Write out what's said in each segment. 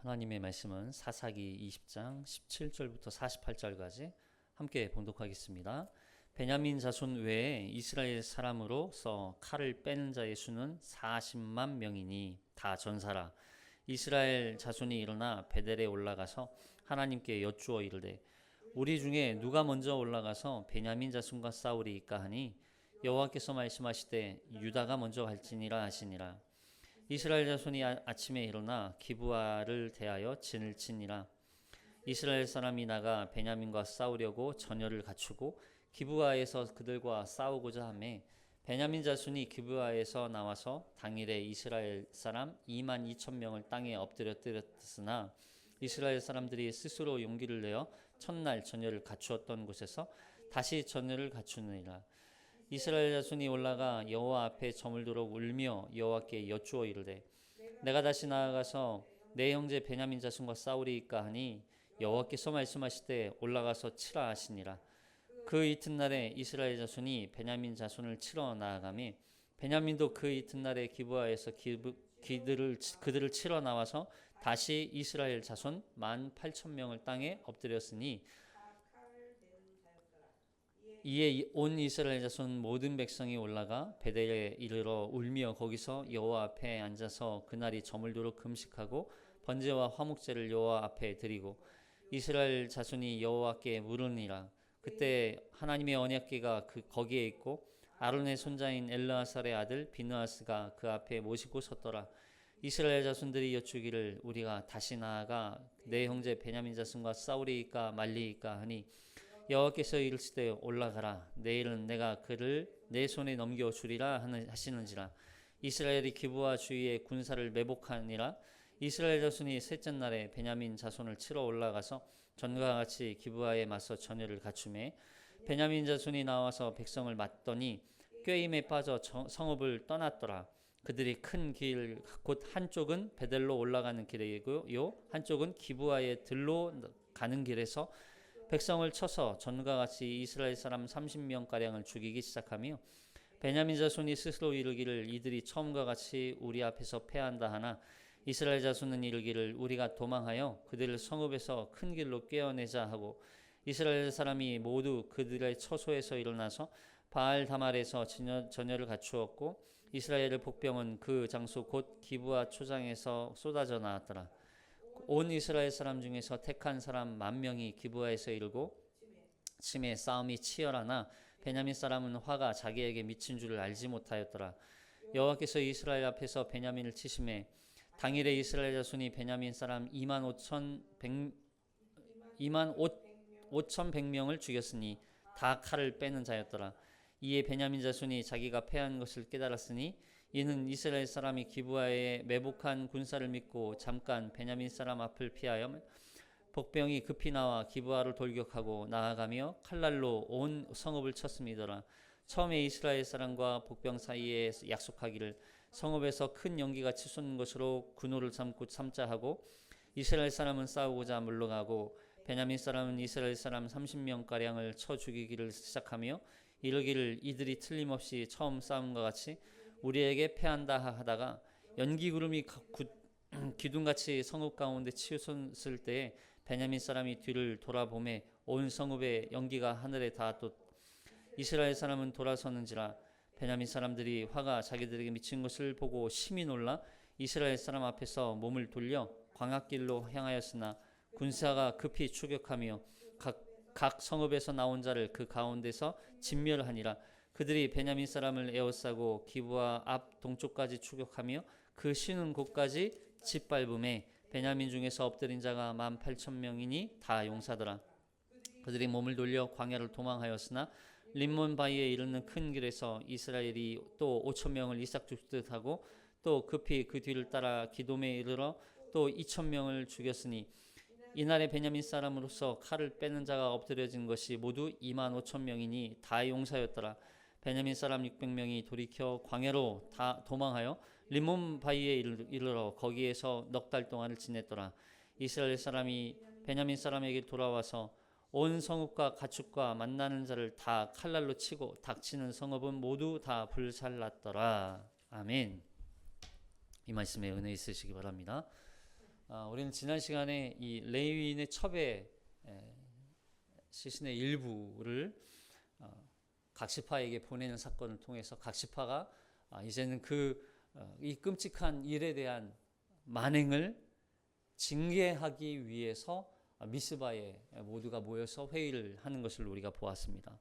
하나님의 말씀은 사사기 20장 17절부터 48절까지 함께 봉독하겠습니다. 베냐민 자손 외에 이스라엘 사람으로서 칼을 빼는 자의 수는 40만 명이니 다 전사라. 이스라엘 자손이 일어나 베델에 올라가서 하나님께 여쭈어 이르되 우리 중에 누가 먼저 올라가서 베냐민 자손과 싸우리이까 하니 여호와께서 말씀하시되 유다가 먼저 갈지니라 하시니라. 이스라엘 자손이 아침에 일어나 기브아를 대하여 진을 치니라. 이스라엘 사람이 나가 베냐민과 싸우려고 전열을 갖추고 기브아에서 그들과 싸우고자 하매 베냐민 자손이 기브아에서 나와서 당일에 이스라엘 사람 2만 2천 명을 땅에 엎드렸으나 이스라엘 사람들이 스스로 용기를 내어 첫날 전열을 갖추었던 곳에서 다시 전열을 갖추느니라. 이스라엘 자손이 올라가 여호와 앞에 저물도록 울며 여호와께 여쭈어 이르되 내가 다시 나아가서 내 형제 베냐민 자손과 싸우리이까 하니 여호와께서 말씀하시되 올라가서 치라 하시니라. 그 이튿날에 이스라엘 자손이 베냐민 자손을 치러 나아가며 베냐민도 그 이튿날에 기브아에서 그들을 치러 나와서 다시 이스라엘 자손 18,000명을 땅에 엎드렸으니 이에 온 이스라엘 자손 모든 백성이 올라가 베델에 이르러 울며 거기서 여호와 앞에 앉아서 그날이 저물도록 금식하고 번제와 화목제를 여호와 앞에 드리고 이스라엘 자손이 여호와께 물으니라. 그때 하나님의 언약궤가 거기에 있고 아론의 손자인 엘르아살의 아들 비느하스가 그 앞에 모시고 섰더라. 이스라엘 자손들이 여쭈기를 우리가 다시 나아가 내 형제 베냐민 자손과 싸우리이까 말리이까 하니 여호와께서 이르시되 올라가라. 내일은 내가 그를 내 손에 넘겨 주리라 하시는지라. 이스라엘이 기브아 주위에 군사를 매복하니라. 이스라엘 자손이 셋째 날에 베냐민 자손을 치러 올라가서 전과 같이 기브아에 맞서 전열을 갖추매 베냐민 자손이 나와서 백성을 맞더니 꾀임에 빠져 성읍을 떠났더라. 그들이 큰 길 곧 한쪽은 베델로 올라가는 길이고요 한쪽은 기브아에 들로 가는 길에서 백성을 쳐서 전과 같이 이스라엘 사람 30명가량을 죽이기 시작하며 베냐민 자손이 스스로 이르기를 이들이 처음과 같이 우리 앞에서 패한다 하나 이스라엘 자손은 이르기를 우리가 도망하여 그들을 성읍에서 큰 길로 꿰어내자 하고 이스라엘 사람이 모두 그들의 처소에서 일어나서 바알 다말에서 전열을 갖추었고 이스라엘의 복병은 그 장소 곧 기브아 초장에서 쏟아져 나왔더라. 온 이스라엘 사람 중에서 택한 사람 10,000명이 기브아에서 이르고 침에 싸움이 치열하나 베냐민 사람은 화가 자기에게 미친 줄을 알지 못하였더라. 여호와께서 이스라엘 앞에서 베냐민을 치심에 당일에 이스라엘 자손이 베냐민 사람 25,100명을 죽였으니 다 칼을 빼는 자였더라. 이에 베냐민 자손이 자기가 패한 것을 깨달았으니 이는 이스라엘 사람이 기브아에 매복한 군사를 믿고 잠깐 베냐민 사람 앞을 피하여 복병이 급히 나와 기브아를 돌격하고 나아가며 칼날로 온 성읍을 쳤음이더라. 처음에 이스라엘 사람과 복병 사이에 약속하기를 성읍에서 큰 연기가 치솟는 것으로 군호를 삼자 하고 이스라엘 사람은 싸우고자 물러가고 베냐민 사람은 이스라엘 사람 30명가량을 쳐 죽이기를 시작하며 이르기를 이들이 틀림없이 처음 싸움과 같이 우리에게 패한다 하다가 연기 구름이 기둥같이 성읍 가운데 치솟을 때에 베냐민 사람이 뒤를 돌아보매 온 성읍의 연기가 하늘에 닿았도 이스라엘 사람은 돌아서는지라. 베냐민 사람들이 화가 자기들에게 미친 것을 보고 심히 놀라 이스라엘 사람 앞에서 몸을 돌려 광야길로 향하였으나 군사가 급히 추격하며 각 성읍에서 나온 자를 그 가운데서 진멸하니라. 그들이 베냐민 사람을 에워싸고 기브아 앞 동쪽까지 추격하며 그 쉬는 곳까지 짓밟음에 베냐민 중에서 엎드린 자가 18,000명이니 다 용사더라. 그들이 몸을 돌려 광야를 도망하였으나 림몬 바위에 이르는 큰 길에서 이스라엘이 또 5,000명을 이삭죽듯 하고 또 급히 그 뒤를 따라 기돔에 이르러 또 2,000명을 죽였으니 이날에 베냐민 사람으로서 칼을 빼는 자가 엎드려진 것이 모두 25,000명이니 다 용사였더라. 베냐민 사람 600명이 돌이켜 광야로 다 도망하여 림몬 바위에 이르러 거기에서 넉 달 동안을 지냈더라. 이스라엘 사람이 베냐민 사람에게 돌아와서 온 성읍과 가축과 만나는 자를 다 칼날로 치고 닥치는 성읍은 모두 다 불살랐더라. 아멘. 이 말씀에 은혜 있으시기 바랍니다. 우리는 지난 시간에 이 레위인의 첩의 시신의 일부를 각 지파에게 보내는 사건을 통해서 각 지파가 이제는 이 끔찍한 일에 대한 만행을 징계하기 위해서 미스바에 모두가 모여서 회의를 하는 것을 우리가 보았습니다.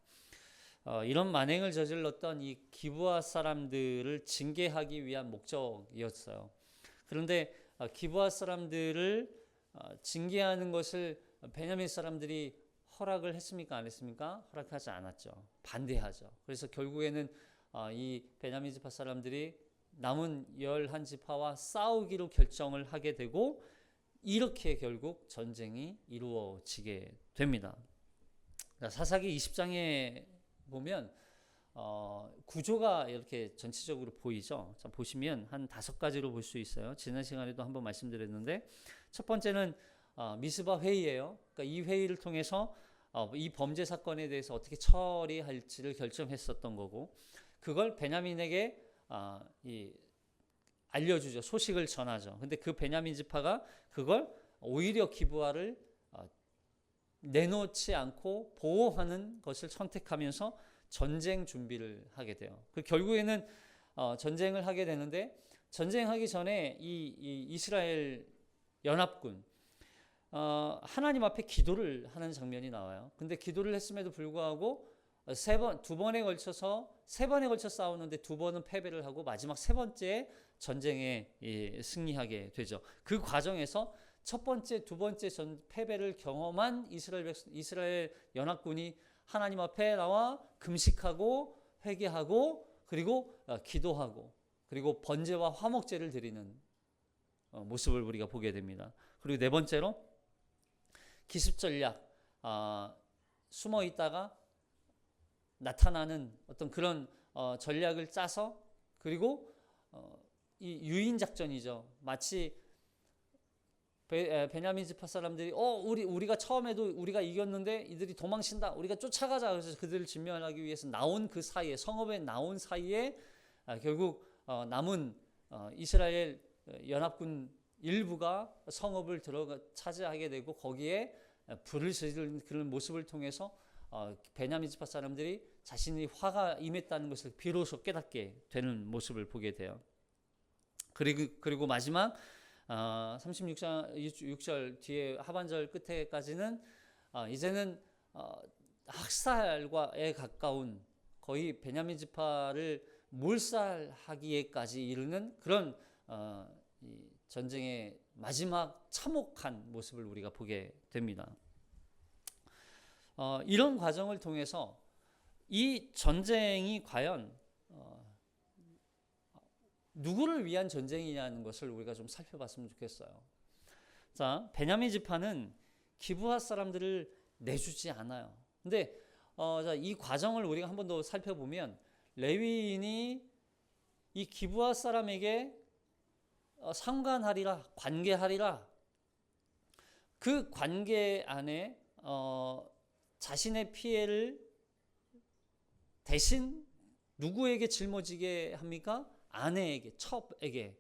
이런 만행을 저질렀던 이 기브아 사람들을 징계하기 위한 목적이었어요. 그런데 기브아 사람들을 징계하는 것을 베냐민 사람들이 허락을 했습니까? 안 했습니까? 허락하지 않았죠. 반대하죠. 그래서 결국에는 이 베냐민 지파 사람들이 남은 11지파와 싸우기로 결정을 하게 되고 이렇게 결국 전쟁이 이루어지게 됩니다. 사사기 20장에 보면 구조가 이렇게 전체적으로 보이죠. 자, 보시면 한 5가지로 볼 수 있어요. 지난 시간에도 한번 말씀드렸는데 첫 번째는 미스바 회의예요. 그러니까 이 회의를 통해서 이 범죄 사건에 대해서 어떻게 처리할지를 결정했었던 거고 그걸 베냐민에게 알려주죠. 소식을 전하죠. 근데 그 베냐민 지파가 그걸 오히려 기브아를 내놓지 않고 보호하는 것을 선택하면서 전쟁 준비를 하게 돼요. 결국에는 전쟁을 하게 되는데 전쟁하기 전에 이 이스라엘 연합군 하나님 앞에 기도를 하는 장면이 나와요. 근데 기도를 했음에도 불구하고 세 번에 걸쳐 싸우는데 2번은 패배를 하고 마지막 3번째 전쟁에 승리하게 되죠. 그 과정에서 첫 번째, 2번째 패배를 경험한 이스라엘 연합군이 하나님 앞에 나와 금식하고 회개하고 그리고 기도하고 그리고 번제와 화목제를 드리는 모습을 우리가 보게 됩니다. 그리고 4번째로 기습전략, 숨어 있다가 나타나는 어떤 그런 전략을 짜서 그리고 이 유인 작전이죠. 마치 베냐민 지파 사람들이 우리가 처음에도 우리가 이겼는데 이들이 도망친다. 우리가 쫓아가자. 그래서 그들을 진멸하기 위해서 나온 그 사이에 성읍에 나온 사이에 결국 남은 이스라엘 연합군 일부가 성읍을 차지하게 되고 거기에 불을 지르는 그런 모습을 통해서 베냐민 지파 사람들이 자신이 화가 임했다는 것을 비로소 깨닫게 되는 모습을 보게 돼요. 그리고 마지막 36절 6절 뒤에 하반절 끝에까지는 이제는 학살과에 가까운 거의 베냐민 지파를 몰살하기에까지 이르는 그런 이 전쟁의 마지막 참혹한 모습을 우리가 보게 됩니다. 이런 과정을 통해서 이 전쟁이 과연 누구를 위한 전쟁이냐는 것을 우리가 좀 살펴봤으면 좋겠어요. 자, 베냐민 지파는 기브아 사람들을 내주지 않아요. 근데 이 과정을 우리가 한 번 더 살펴보면 레위인이 이 기브아 사람에게 상관하리라, 관계하리라. 그 관계 안에 자신의 피해를 대신 누구에게 짊어지게 합니까? 아내에게, 첩에게.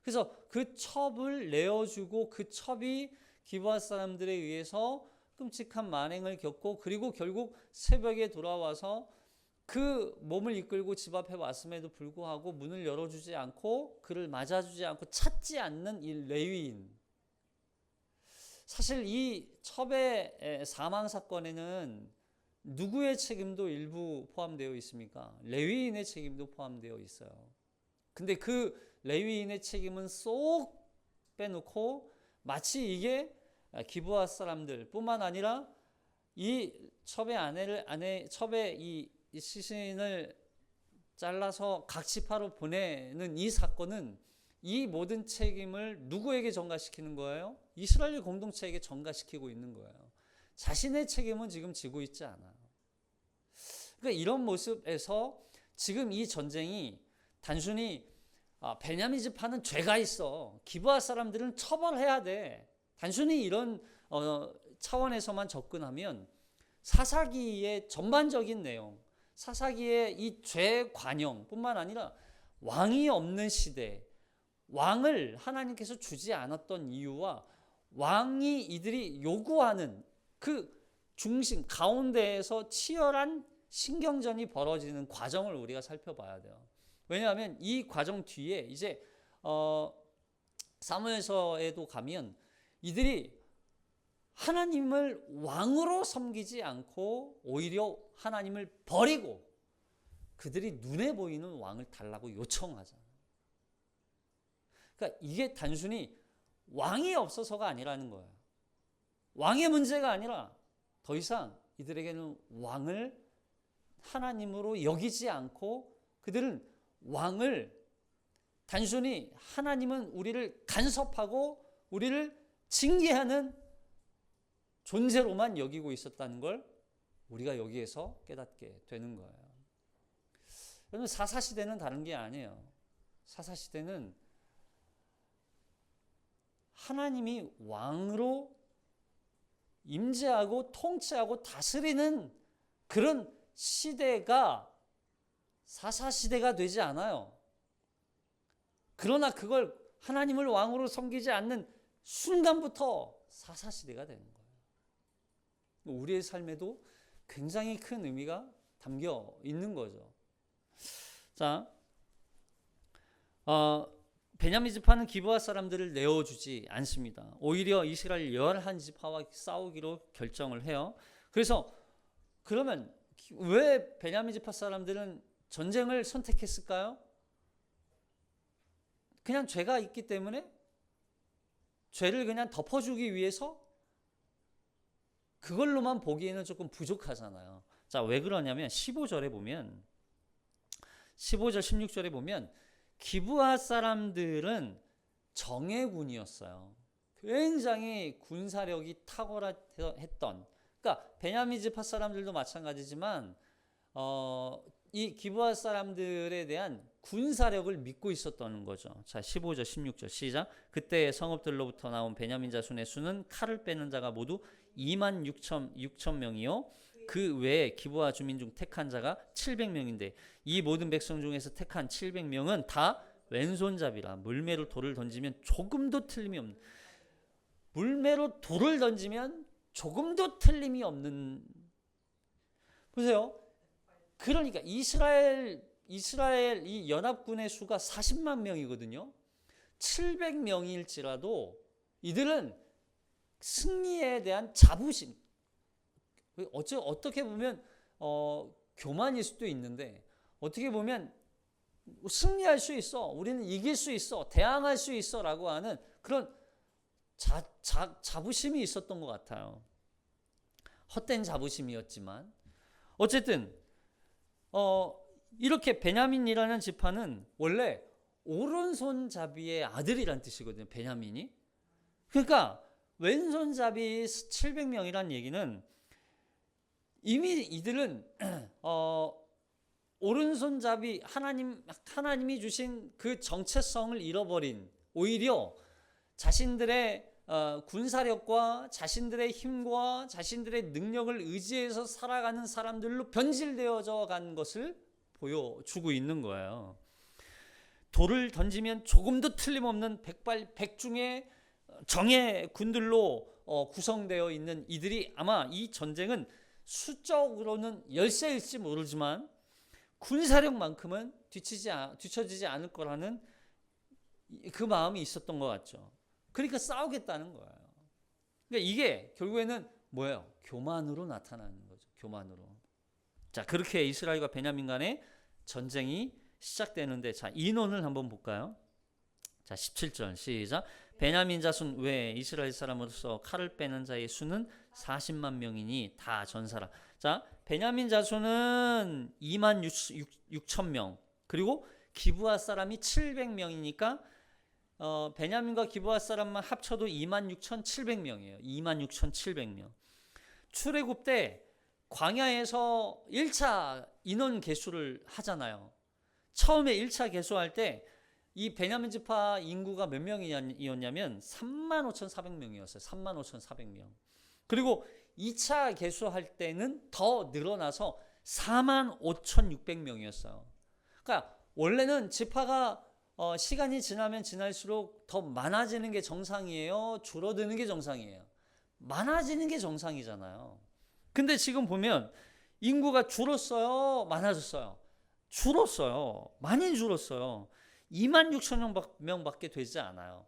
그래서 그 첩을 내어주고 그 첩이 기브아 사람들에 의해서 끔찍한 만행을 겪고 그리고 결국 새벽에 돌아와서 그 몸을 이끌고 집 앞에 왔음에도 불구하고 문을 열어주지 않고 그를 맞아주지 않고 찾지 않는 이 레위인. 사실 이 첩의 사망 사건에는 누구의 책임도 일부 포함되어 있습니까? 레위인의 책임도 포함되어 있어요. 근데 그 레위인의 책임은 쏙 빼놓고 마치 이게 기브아 사람들 뿐만 아니라 이 첩의 첩의 이 시신을 잘라서 각 지파로 보내는 이 사건은 이 모든 책임을 누구에게 전가시키는 거예요? 이스라엘 공동체에게 전가시키고 있는 거예요. 자신의 책임은 지금 지고 있지 않아요. 그러니까 이런 모습에서 지금 이 전쟁이 단순히 베냐민 지파는 죄가 있어. 기브아 사람들은 처벌해야 돼. 단순히 이런 차원에서만 접근하면 사사기의 전반적인 내용, 사사기의 이 죄 관용 뿐만 아니라 왕이 없는 시대, 왕을 하나님께서 주지 않았던 이유와 왕이 이들이 요구하는 그 중심 가운데에서 치열한 신경전이 벌어지는 과정을 우리가 살펴봐야 돼요. 왜냐하면 이 과정 뒤에 이제 사무엘서에도 가면 이들이 하나님을 왕으로 섬기지 않고 오히려 하나님을 버리고 그들이 눈에 보이는 왕을 달라고 요청하잖아요. 그러니까 이게 단순히 왕이 없어서가 아니라는 거예요. 왕의 문제가 아니라 더 이상 이들에게는 왕을 하나님으로 여기지 않고 그들은 왕을 단순히 하나님은 우리를 간섭하고 우리를 징계하는 존재로만 여기고 있었다는 걸 우리가 여기에서 깨닫게 되는 거예요. 여러분, 사사시대는 다른 게 아니에요. 사사시대는 하나님이 왕으로 임재하고 통치하고 다스리는 그런 시대가 사사시대가 되지 않아요. 그러나 그걸 하나님을 왕으로 섬기지 않는 순간부터 사사시대가 되는 거예요. 우리의 삶에도 굉장히 큰 의미가 담겨 있는 거죠. 자, 베냐민 지파는 기브아 사람들을 내어주지 않습니다. 오히려 이스라엘 11지파와 싸우기로 결정을 해요. 그래서 그러면 왜 베냐민 지파 사람들은 전쟁을 선택했을까요? 그냥 죄가 있기 때문에 죄를 그냥 덮어주기 위해서 그걸로만 보기에는 조금 부족하잖아요. 자, 왜 그러냐면 15절 16절에 보면 기브아 사람들은 정예군이었어요. 굉장히 군사력이 탁월했던, 그러니까 베냐민 지파 사람들도 마찬가지지만 이 기브아 사람들에 대한 군사력을 믿고 있었던 거죠. 자, 15절 16절 시작. 그때 성읍들로부터 나온 베냐민 자손의 수는 칼을 빼는 자가 모두 26,000명이요 그 외에 기브아 주민 중 택한 자가 700명인데 이 모든 백성 중에서 택한 700명은 다 왼손잡이라 물매로 돌을 던지면 조금도 틀림이 없는, 물매로 돌을 던지면 조금도 틀림이 없는. 보세요. 그러니까 이스라엘 이 연합군의 수가 40만 명이거든요. 700명일지라도 이들은 승리에 대한 자부심, 어떻게 보면 교만일 수도 있는데 어떻게 보면 승리할 수 있어, 우리는 이길 수 있어, 대항할 수 있어 라고 하는 그런 자부심이 있었던 것 같아요. 헛된 자부심이었지만 어쨌든 이렇게 베냐민이라는 지파는 원래 오른손잡이의 아들이란 뜻이거든요. 베냐민이. 그러니까 왼손잡이 700명이란 얘기는 이미 이들은 오른손잡이 하나님이 주신 그 정체성을 잃어버린, 오히려 자신들의 군사력과 자신들의 힘과 자신들의 능력을 의지해서 살아가는 사람들로 변질되어져 간 것을 보여주고 있는 거예요. 돌을 던지면 조금도 틀림없는 백중의 정예 군들로 구성되어 있는 이들이 아마 이 전쟁은 수적으로는 열세일지 모르지만 군사력만큼은 뒤처지지 않을 거라는 그 마음이 있었던 것 같죠. 그러니까 싸우겠다는 거예요. 그러니까 이게 결국에는 뭐예요? 교만으로 나타나는 거죠. 교만으로. 자, 그렇게 이스라엘과 베냐민 간의 전쟁이 시작되는데, 자, 인원을 한번 볼까요? 자, 17절 시작. 베냐민 자손 외에 이스라엘 사람으로서 칼을 빼는 자의 수는 40만 명이니 다 전사라. 자, 베냐민 자손은 26,000명, 그리고 기브아 사람이 700명이니까 베냐민과 기브아 사람만 합쳐도 26,700명이에요. 26,700명. 출애굽 때 광야에서 1차 인원 계수를 하잖아요. 처음에 1차 계수할 때 이 베냐민 지파 인구가 몇 명이었냐면 35,400명이었어요. 35,400명. 그리고 2차 계수할 때는 더 늘어나서 45,600명이었어요. 그러니까 원래는 지파가 시간이 지나면 지날수록 더 많아지는 게 정상이에요? 줄어드는 게 정상이에요? 많아지는 게 정상이잖아요. 근데 지금 보면 인구가 줄었어요? 많아졌어요? 줄었어요. 많이 줄었어요. 26,000명밖에 되지 않아요.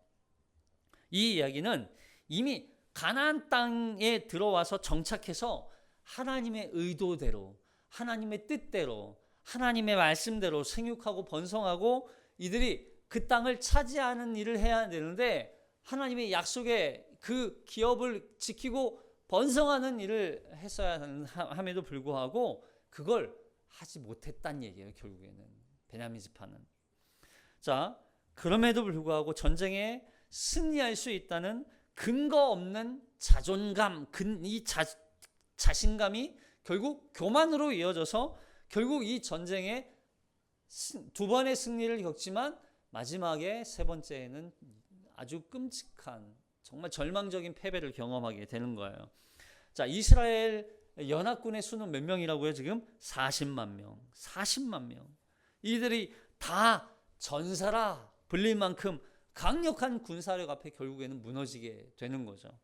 이 이야기는 이미 가나안 땅에 들어와서 정착해서 하나님의 의도대로, 하나님의 뜻대로, 하나님의 말씀대로 생육하고 번성하고 이들이 그 땅을 차지하는 일을 해야 되는데, 하나님의 약속의 그 기업을 지키고 번성하는 일을 했어야 함에도 불구하고 그걸 하지 못했단 얘기예요. 결국에는 베냐민 지파는. 자, 그럼에도 불구하고 전쟁에 승리할 수 있다는 근거 없는 자존감, 이 자신감이 결국 교만으로 이어져서 결국 이 전쟁에 두 번의 승리를 겪지만 마지막에 세 번째에는 아주 끔찍한, 정말 절망적인 패배를 경험하게 되는 거예요. 자, 이스라엘 연합군의 수는 몇 명이라고요? 지금 40만 명. 40만 명. 이들이 다 전사라 불릴 만큼 강력한 군사력 앞에 결국에는 무너지게 되는 거죠.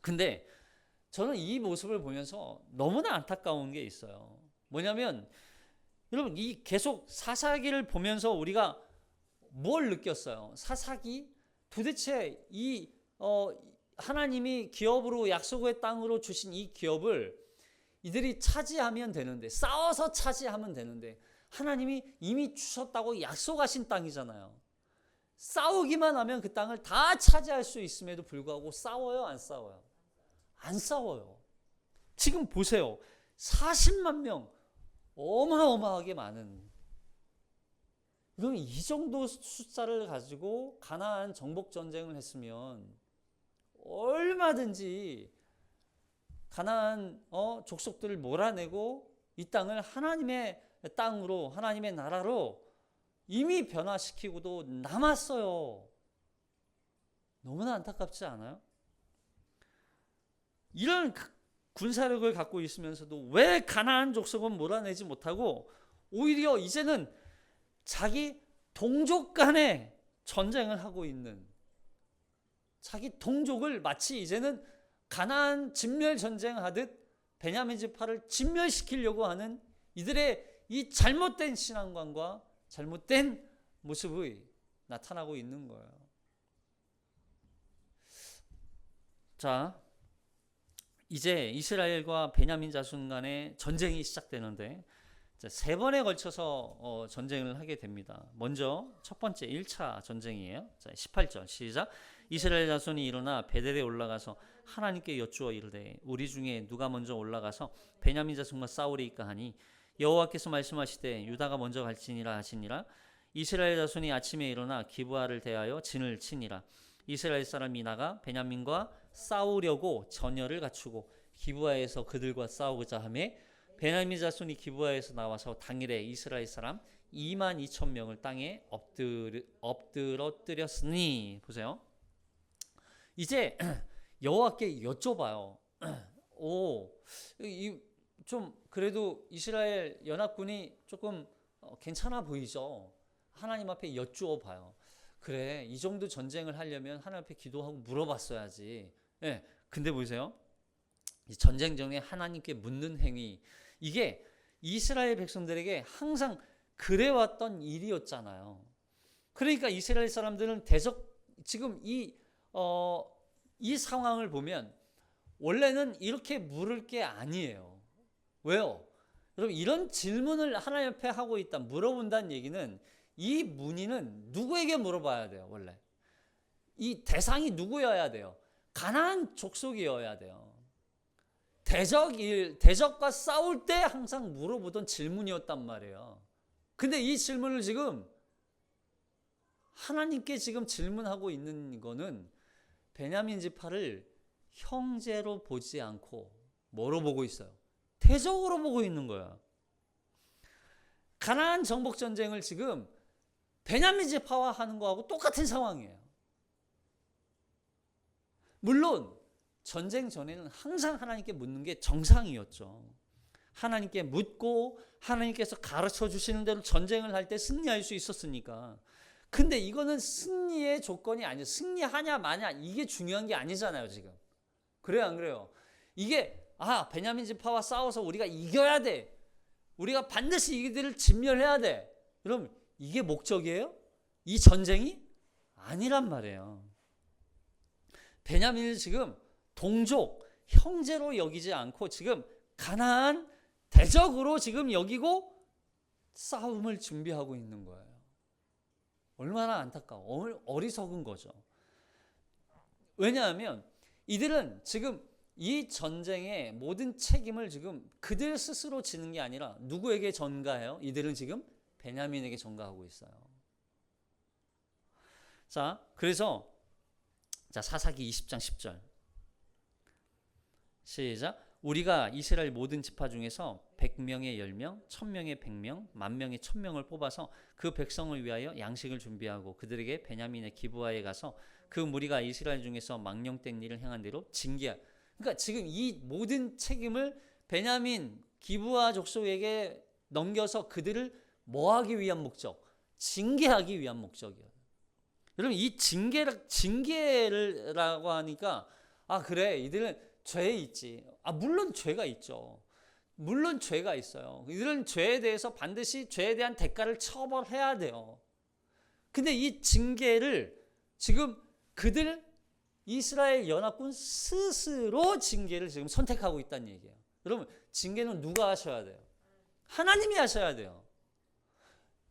근데 저는 이 모습을 보면서 너무나 안타까운 게 있어요. 뭐냐면 여러분, 이 계속 사사기를 보면서 우리가 뭘 느꼈어요? 사사기? 도대체 이 하나님이 기업으로 약속의 땅으로 주신 이 기업을 이들이 차지하면 되는데, 싸워서 차지하면 되는데, 하나님이 이미 주셨다고 약속하신 땅이잖아요. 싸우기만 하면 그 땅을 다 차지할 수 있음에도 불구하고 싸워요, 안 싸워요? 안 싸워요. 지금 보세요. 40만 명, 어마어마하게 많은. 그럼 이 정도 숫자를 가지고 가나안 정복 전쟁을 했으면 얼마든지 가나안 족속들을 몰아내고 이 땅을 하나님의 땅으로, 하나님의 나라로 이미 변화시키고도 남았어요. 너무나 안타깝지 않아요? 이런 군사력을 갖고 있으면서도 왜 가나안 족속은 몰아내지 못하고 오히려 이제는 자기 동족 간에 전쟁을 하고 있는, 자기 동족을 마치 이제는 가나안 진멸 전쟁하듯 베냐민 지파를 진멸시키려고 하는 이들의 이 잘못된 신앙관과 잘못된 모습이 나타나고 있는 거예요. 자, 이제 이스라엘과 베냐민 자손 간의 전쟁이 시작되는데 세 번에 걸쳐서 전쟁을 하게 됩니다. 먼저 첫 번째 1차 전쟁이에요. 자, 18절 시작. 이스라엘 자손이 일어나 베델에 올라가서 하나님께 여쭈어 이르되 우리 중에 누가 먼저 올라가서 베냐민 자손과 싸우리이까 하니 여호와께서 말씀하시되 유다가 먼저 갈지니라 하시니라. 이스라엘 자손이 아침에 일어나 기브아를 대하여 진을 치니라. 이스라엘 사람이 나가 베냐민과 싸우려고 전열을 갖추고 기브아에서 그들과 싸우고자 하매 베냐민 자손이 기브아에서 나와서 당일에 이스라엘 사람 22,000명을 땅에 엎드러뜨렸으니. 보세요. 이제 여호와께 여쭤봐요. 좀 그래도 이스라엘 연합군이 조금 괜찮아 보이죠. 하나님 앞에 여쭈어 봐요. 그래, 이 정도 전쟁을 하려면 하나님 앞에 기도하고 물어봤어야지. 네, 근데 보세요. 이 전쟁 전에 하나님께 묻는 행위, 이게 이스라엘 백성들에게 항상 그래왔던 일이었잖아요. 그러니까 이스라엘 사람들은 지금 이 상황을 보면 원래는 이렇게 물을 게 아니에요. 왜요? 여러분, 이런 질문을 하나님 앞에 하고 있다, 물어본다는 얘기는 이 문의는 누구에게 물어봐야 돼요? 원래 이 대상이 누구여야 돼요? 가나안 족속이어야 돼요. 대적과 싸울 때 항상 물어보던 질문이었단 말이에요. 근데 이 질문을 지금 하나님께 지금 질문하고 있는 거는 베냐민 지파를 형제로 보지 않고 뭐로 보고 있어요? 대적으로 보고 있는 거야. 가나안 정복 전쟁을 지금 베냐민 지파와 하는 거하고 똑같은 상황이에요. 물론 전쟁 전에는 항상 하나님께 묻는 게 정상이었죠. 하나님께 묻고 하나님께서 가르쳐 주시는 대로 전쟁을 할 때 승리할 수 있었으니까. 근데 이거는 승리의 조건이 아니에요. 승리하냐 마냐 이게 중요한 게 아니잖아요 지금. 그래요 안 그래요? 이게 베냐민 지파와 싸워서 우리가 이겨야 돼. 우리가 반드시 이들을 진멸해야 돼. 여러분 이게 목적이에요? 이 전쟁이? 아니란 말이에요. 베냐민을 지금 동족, 형제로 여기지 않고 지금 가나안 대적으로 지금 여기고 싸움을 준비하고 있는 거예요. 얼마나 안타까워. 어리석은 거죠. 왜냐하면 이들은 지금 이 전쟁의 모든 책임을 지금 그들 스스로 지는 게 아니라 누구에게 전가해요? 이들은 지금 베냐민에게 전가하고 있어요. 자, 그래서 사사기 20장 10절 시작. 우리가 이스라엘 모든 지파 중에서 100명의 10명, 1000명의 100명, 10,000명의 1000명을 뽑아서 그 백성을 위하여 양식을 준비하고 그들에게 베냐민의 기브아에 가서 그 무리가 이스라엘 중에서 망령된 일을 행한 대로 징계하. 그러니까 지금 이 모든 책임을 베냐민 기브아 족속에게 넘겨서 그들을 뭐하기 위한 목적? 징계하기 위한 목적이에요. 여러분 이 징계라고 하니까 그래 이들은 죄에 있지. 물론 죄가 있죠. 물론 죄가 있어요. 이들은 죄에 대해서 반드시 죄에 대한 대가를 처벌해야 돼요. 근데 이 징계를 지금 그들 이스라엘 연합군 스스로 징계를 지금 선택하고 있다는 얘기예요. 여러분 징계는 누가 하셔야 돼요? 하나님이 하셔야 돼요.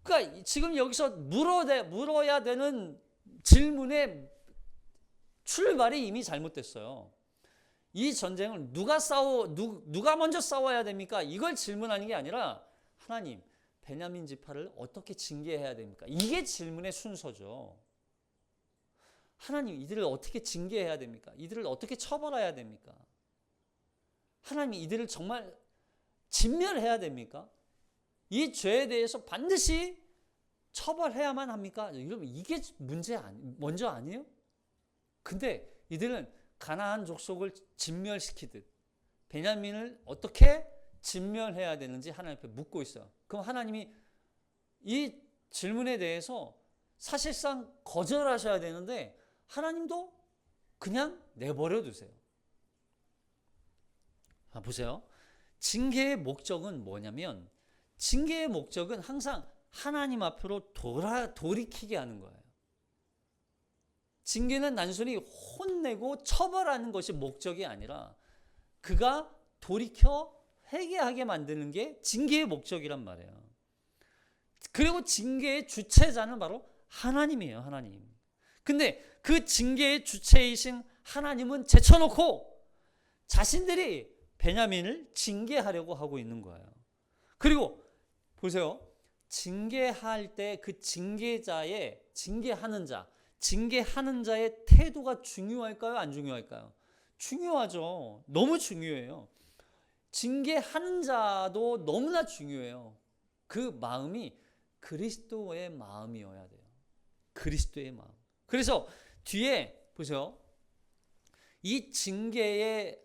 그러니까 지금 여기서 물어야 되는 질문의 출발이 이미 잘못됐어요. 이 전쟁을 누가 먼저 싸워야 됩니까? 이걸 질문하는 게 아니라 하나님, 베냐민 지파를 어떻게 징계해야 됩니까? 이게 질문의 순서죠. 하나님, 이들을 어떻게 징계해야 됩니까? 이들을 어떻게 처벌해야 됩니까? 하나님, 이들을 정말 진멸해야 됩니까? 이 죄에 대해서 반드시 처벌해야만 합니까? 여러분 이게 먼저 아니에요? 근데 이들은 가나안 족속을 진멸시키듯 베냐민을 어떻게 진멸해야 되는지 하나님 앞에 묻고 있어요. 그럼 하나님이 이 질문에 대해서 사실상 거절하셔야 되는데 하나님도 그냥 내버려 두세요. 보세요. 징계의 목적은 뭐냐면 징계의 목적은 항상 하나님 앞으로 돌이키게 하는 거예요. 징계는 단순히 혼내고 처벌하는 것이 목적이 아니라 그가 돌이켜 회개하게 만드는 게 징계의 목적이란 말이에요. 그리고 징계의 주체자는 바로 하나님이에요. 하나님. 근데 그 징계의 주체이신 하나님은 제쳐놓고 자신들이 베냐민을 징계하려고 하고 있는 거예요. 그리고 보세요. 징계할 때 그 징계하는 자의 태도가 중요할까요? 안 중요할까요? 중요하죠. 너무 중요해요. 징계하는 자도 너무나 중요해요. 그 마음이 그리스도의 마음이어야 돼요. 그리스도의 마음. 그래서 뒤에 보세요. 이 징계의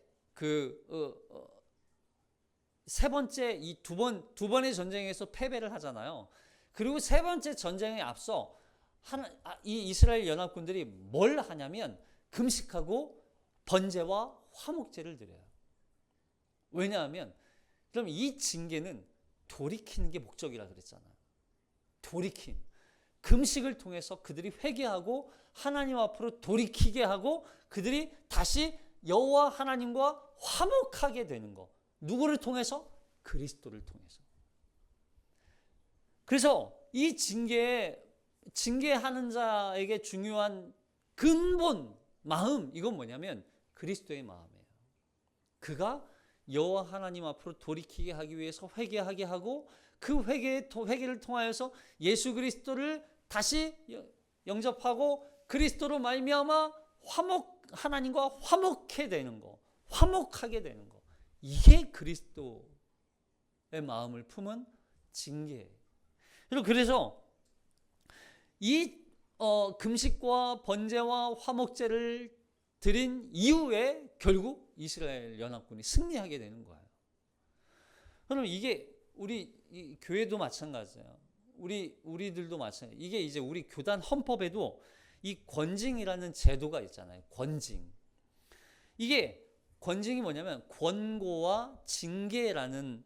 세 번째 이 두 번의 전쟁에서 패배를 하잖아요. 그리고 세 번째 전쟁에 앞서 이 이스라엘 연합군들이 뭘 하냐면 금식하고 번제와 화목제를 드려요. 왜냐하면 그럼 이 징계는 돌이키는 게 목적이라 그랬잖아요. 돌이킴. 금식을 통해서 그들이 회개하고 하나님 앞으로 돌이키게 하고 그들이 다시 여호와 하나님과 화목하게 되는 거. 누구를 통해서? 그리스도를 통해서. 그래서 이 징계하는 자에게 중요한 근본 마음, 이건 뭐냐면 그리스도의 마음이에요. 그가 여호와 하나님 앞으로 돌이키게 하기 위해서 회개하게 하고 그 회개를 통하여서 예수 그리스도를 다시 영접하고 그리스도로 말미암아 하나님과 화목하게 되는 거. 이게 그리스도의 마음을 품은 징계예요. 그래서 이 금식과 번제와 화목제를 드린 이후에 결국 이스라엘 연합군이 승리하게 되는 거예요. 그럼 이게 우리 이 교회도 마찬가지예요. 우리들도 마찬가지. 이게 이제 우리 교단 헌법에도 이 권징이라는 제도가 있잖아요. 권징. 이게 권징이 뭐냐면 권고와 징계라는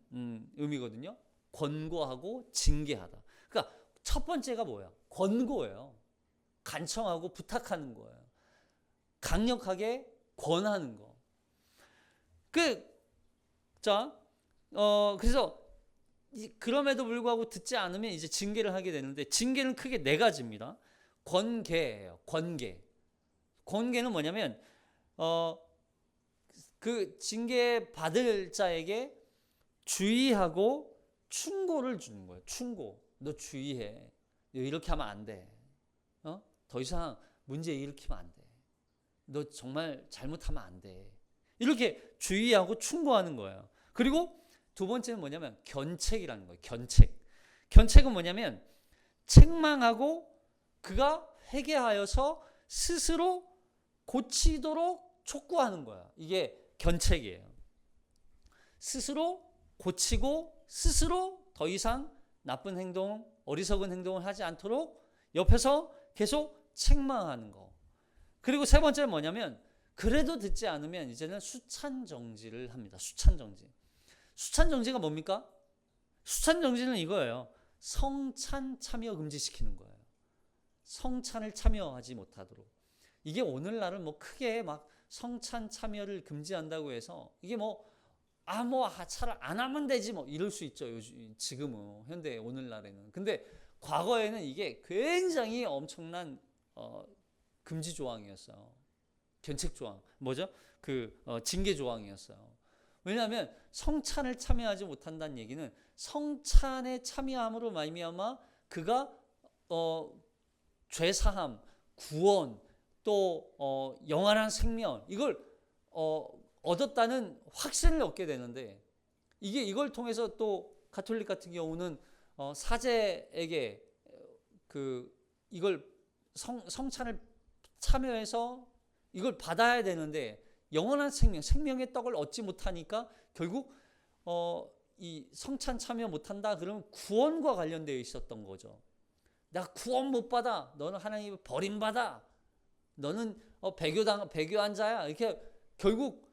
의미거든요. 권고하고 징계하다. 그러니까 첫 번째가 뭐야? 권고예요. 간청하고 부탁하는 거예요. 강력하게 권하는 거. 그래서 그럼에도 불구하고 듣지 않으면 이제 징계를 하게 되는데, 징계는 크게 네 가지입니다. 권계예요. 권계. 권계는 뭐냐면 그 징계 받을 자에게 주의하고 충고를 주는 거예요. 충고. 너 주의해. 너 이렇게 하면 안 돼. 더 이상 문제 일으키면 안 돼. 너 정말 잘못하면 안 돼. 이렇게 주의하고 충고하는 거예요. 그리고 두 번째는 뭐냐면 견책이라는 거예요. 견책. 견책은 뭐냐면 책망하고 그가 회개하여서 스스로 고치도록 촉구하는 거야. 이게 견책이에요. 스스로 고치고 스스로 더 이상 나쁜 행동, 어리석은 행동을 하지 않도록 옆에서 계속 책망하는 거. 그리고 세 번째는 뭐냐면 그래도 듣지 않으면 이제는 수찬정지를 합니다. 수찬정지. 수찬정지가 뭡니까? 수찬정지는 이거예요. 성찬 참여 금지시키는 거예요. 성찬을 참여하지 못하도록. 이게 오늘날은 뭐 크게 막 성찬 참여를 금지한다고 해서 이게 차라리 안 하면 되지 뭐 이럴 수 있죠. 지금은 현대 오늘날에는. 근데 과거에는 이게 굉장히 엄청난 금지 조항이었어요. 견책 조항. 뭐죠? 징계 조항이었어요. 왜냐하면 성찬을 참여하지 못한다는 얘기는 성찬에 참여함으로 말미암아 그가 죄사함, 구원, 또 영원한 생명 이걸 얻었다는 확신을 얻게 되는데, 이걸 통해서 또 가톨릭 같은 경우는 사제에게 이걸 성찬을 참여해서 이걸 받아야 되는데 영원한 생명의 떡을 얻지 못하니까 결국 이 성찬 참여 못한다 그러면 구원과 관련되어 있었던 거죠. 나 구원 못 받아. 너는 하나님의 버림받아. 너는 배교한 자야. 이렇게 결국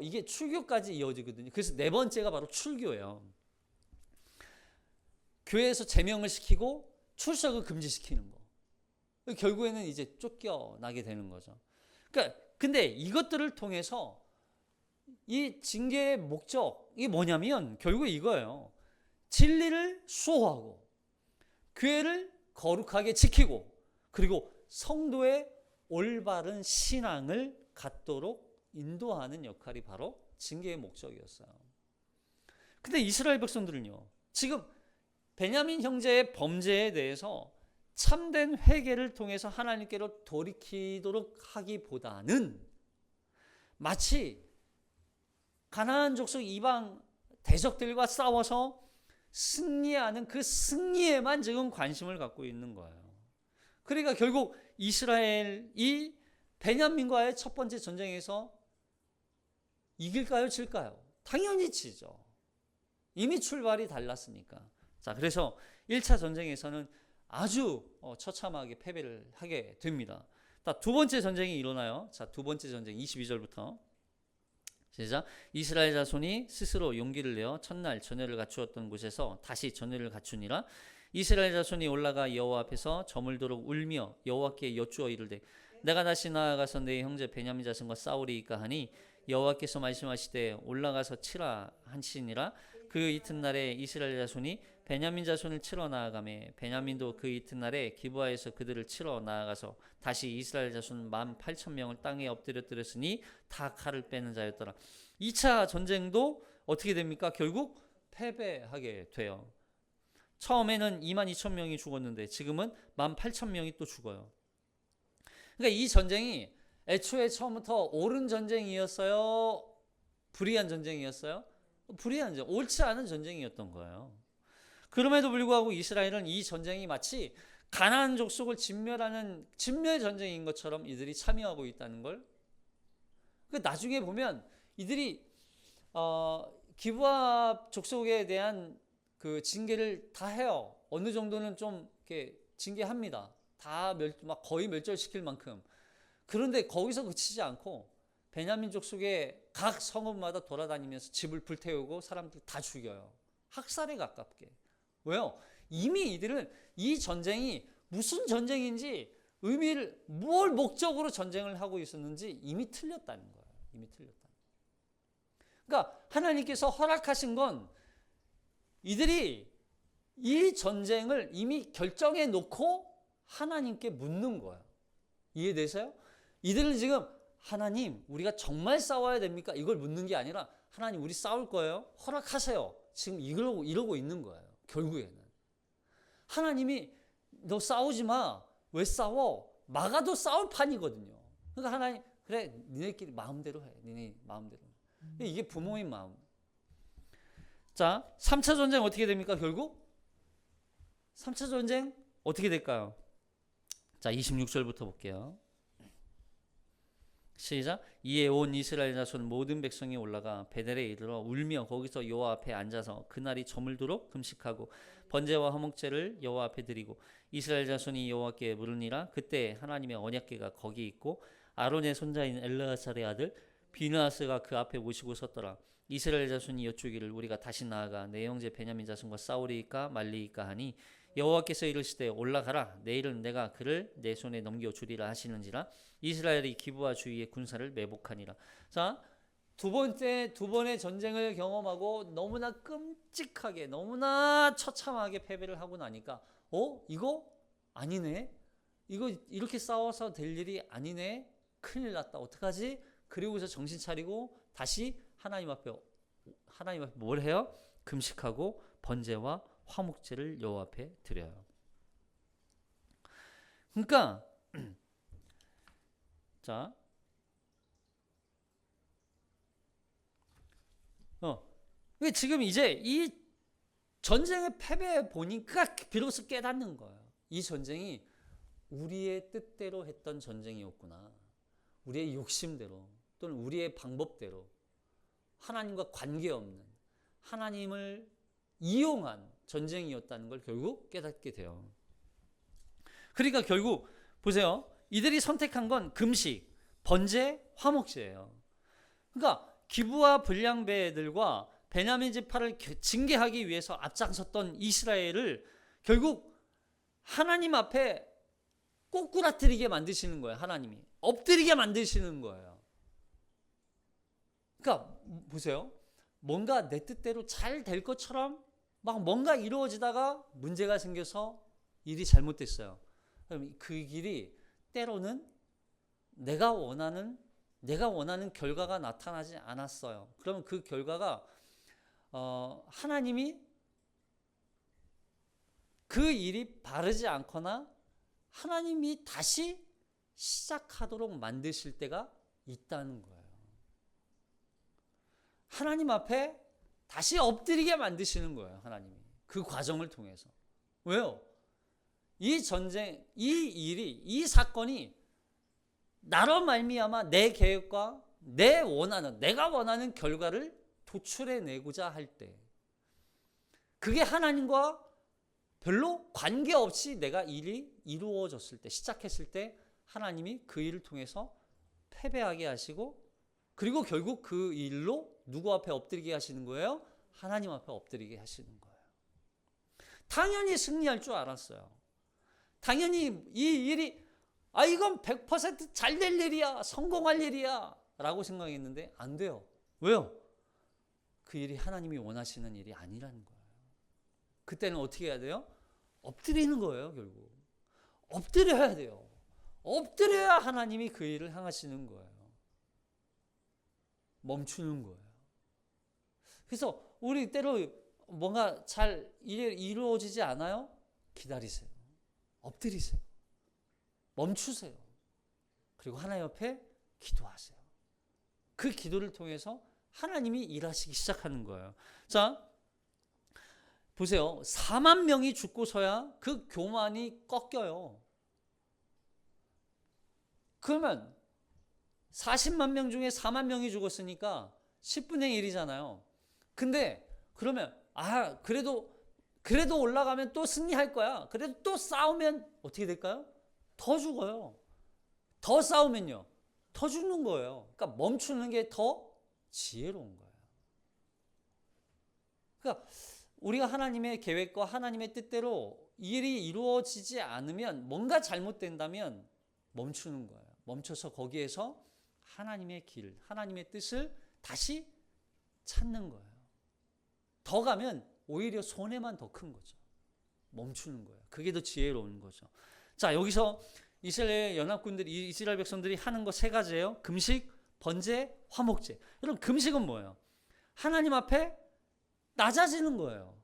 이게 출교까지 이어지거든요. 그래서 네 번째가 바로 출교예요. 교회에서 제명을 시키고 출석을 금지시키는 거. 결국에는 이제 쫓겨나게 되는 거죠. 그러니까 근데 이것들을 통해서 이 징계의 목적이 뭐냐면 결국 이거예요. 진리를 수호하고 교회를 거룩하게 지키고 그리고 성도의 올바른 신앙을 갖도록 인도하는 역할이 바로 징계의 목적이었어요. 근데 이스라엘 백성들은요, 지금 베냐민 형제의 범죄에 대해서 참된 회개를 통해서 하나님께로 돌이키도록 하기보다는 마치 가나안 족속 이방 대적들과 싸워서 승리하는 그 승리에만 지금 관심을 갖고 있는 거예요. 그러니까 결국 이스라엘이 베냐민과의 첫 번째 전쟁에서 이길까요? 질까요? 당연히 지죠. 이미 출발이 달랐으니까. 자, 그래서 1차 전쟁에서는 아주 처참하게 패배를 하게 됩니다. 두 번째 전쟁이 일어나요. 자, 두 번째 전쟁 22절부터 시작. 이스라엘 자손이 스스로 용기를 내어 첫날 전열을 갖추었던 곳에서 다시 전열을 갖추니라. 이스라엘 자손이 올라가 여호와 앞에서 저물도록 울며 여호와께 여쭈어 이르되 내가 다시 나아가서 내 형제 베냐민 자손과 싸우리이까 하니 여호와께서 말씀하시되 올라가서 치라 하시니라. 그 이튿날에 이스라엘 자손이 베냐민 자손을 치러 나아가매 베냐민도 그 이튿날에 기브아에서 그들을 치러 나아가서 다시 이스라엘 자손 18,000명을 땅에 엎드려뜨렸으니 다 칼을 빼는 자였더라. 2차 전쟁도 어떻게 됩니까? 결국 패배하게 돼요. 처음에는 22,000명이 죽었는데 지금은 18,000명이 또 죽어요. 그러니까 이 전쟁이 애초에 처음부터 옳은 전쟁이었어요? 불의한 전쟁이었어요? 불의한 전쟁, 옳지 않은 전쟁이었던 거예요. 그럼에도 불구하고 이스라엘은 이 전쟁이 마치 가나안 족속을 진멸하는 진멸 전쟁인 것처럼 이들이 참여하고 있다는 걸. 나중에 보면 이들이 기브아 족속에 대한 그 징계를 다 해요. 어느 정도는 좀 이렇게 징계합니다. 막 거의 멸절시킬 만큼. 그런데 거기서 그치지 않고 베냐민 족속의 각 성읍마다 돌아다니면서 집을 불태우고 사람들 다 죽여요. 학살에 가깝게. 왜요? 이미 이들은 이 전쟁이 무슨 전쟁인지 의미를, 뭘 목적으로 전쟁을 하고 있었는지 이미 틀렸다는 거예요. 이미 틀렸다. 그러니까 하나님께서 허락하신 건 이들이 이 전쟁을 이미 결정해 놓고 하나님께 묻는 거예요. 이해되세요? 이들은 지금 하나님, 우리가 정말 싸워야 됩니까? 이걸 묻는 게 아니라 하나님, 우리 싸울 거예요. 허락하세요. 지금 이러고 있는 거예요. 결국에는 하나님이 너 싸우지 마. 왜 싸워? 막아도 싸울 판이거든요. 그러니까 하나님, 그래, 니네끼리 마음대로 해. 니네 마음대로. 이게 부모인 마음. 자, 3차 전쟁 어떻게 됩니까? 결국 3차 전쟁 어떻게 될까요? 자, 26절부터 볼게요. 시작. 이에 온 이스라엘 자손 모든 백성이 올라가 베델에 이르러 울며 거기서 여호와 앞에 앉아서 그날이 저물도록 금식하고 번제와 화목제를 여호와 앞에 드리고 이스라엘 자손이 여호와께 물으니라. 그때 하나님의 언약궤가 거기 있고 아론의 손자인 엘르아살의 아들 비느하스가 그 앞에 모시고 섰더라. 이스라엘 자손이 여쭈기를 우리가 다시 나아가 내 형제 베냐민 자손과 싸우리이까 말리이까 하니 여호와께서 이르시되 올라가라. 내일은 내가 그를 내 손에 넘겨주리라 하시는지라. 이스라엘이 기브아 주위의 군사를 매복하니라. 자, 두 번의 전쟁을 경험하고 너무나 끔찍하게, 너무나 처참하게 패배를 하고 나니까 이거 아니네. 이거 이렇게 싸워서 될 일이 아니네. 큰일 났다. 어떡하지? 그리고서 정신 차리고 다시 하나님 앞에 뭘 해요? 금식하고 번제와 화목제를 여호와 앞에 드려요. 그러니까 자, 지금 이제 이 전쟁의 패배에 보니까 비로소 깨닫는 거예요. 이 전쟁이 우리의 뜻대로 했던 전쟁이었구나. 우리의 욕심대로 또는 우리의 방법대로 하나님과 관계없는 하나님을 이용한 전쟁이었다는 걸 결국 깨닫게 돼요. 그러니까 결국 보세요. 이들이 선택한 건 금식, 번제, 화목제예요. 그러니까 기브아 불량배들과 베냐민 지파를 징계하기 위해서 앞장섰던 이스라엘을 결국 하나님 앞에 꼬꾸라뜨리게 만드시는 거예요. 하나님이 엎드리게 만드시는 거예요. 그러니까 보세요. 뭔가 내 뜻대로 잘 될 것처럼 막 뭔가 이루어지다가 문제가 생겨서 일이 잘못됐어요. 그럼 그 길이 때로는 내가 원하는 결과가 나타나지 않았어요. 그러면 그 결과가 하나님이 그 일이 바르지 않거나 하나님이 다시 시작하도록 만드실 때가 있다는 거예요. 하나님 앞에 다시 엎드리게 만드시는 거예요. 하나님이 그 과정을 통해서. 왜요? 이 전쟁, 이 일이, 이 사건이 나로 말미암아 내 계획과 내가 원하는 결과를 도출해내고자 할 때, 그게 하나님과 별로 관계없이 내가 일이 이루어졌을 때, 시작했을 때 하나님이 그 일을 통해서 패배하게 하시고, 그리고 결국 그 일로 누구 앞에 엎드리게 하시는 거예요? 하나님 앞에 엎드리게 하시는 거예요. 당연히 승리할 줄 알았어요. 당연히 이 일이 이건 100% 잘 될 일이야, 성공할 일이야 라고 생각했는데 안 돼요. 왜요? 그 일이 하나님이 원하시는 일이 아니라는 거예요. 그때는 어떻게 해야 돼요? 엎드리는 거예요. 결국 엎드려야 돼요. 엎드려야 하나님이 그 일을 행하시는 거예요. 멈추는 거예요. 그래서 우리 때로 뭔가 잘 이루어지지 않아요? 기다리세요. 엎드리세요. 멈추세요. 그리고 하나님 옆에 기도하세요. 그 기도를 통해서 하나님이 일하시기 시작하는 거예요. 자, 보세요. 4만 명이 죽고서야 그 교만이 꺾여요. 그러면 40만 명 중에 4만 명이 죽었으니까 10분의 1이잖아요. 근데 그러면 그래도 올라가면 또 승리할 거야. 그래도 또 싸우면 어떻게 될까요? 더 죽어요. 더 싸우면요, 더 죽는 거예요. 그러니까 멈추는 게 더 지혜로운 거예요. 그러니까 우리가 하나님의 계획과 하나님의 뜻대로 일이 이루어지지 않으면, 뭔가 잘못된다면 멈추는 거예요. 멈춰서 거기에서 하나님의 길, 하나님의 뜻을 다시 찾는 거예요. 더 가면 오히려 손해만 더 큰 거죠. 멈추는 거예요. 그게 더 지혜로운 거죠. 자, 여기서 이스라엘 연합군들이, 이스라엘 백성들이 하는 거 세 가지예요. 금식, 번제, 화목제. 여러분, 금식은 뭐예요? 하나님 앞에 낮아지는 거예요.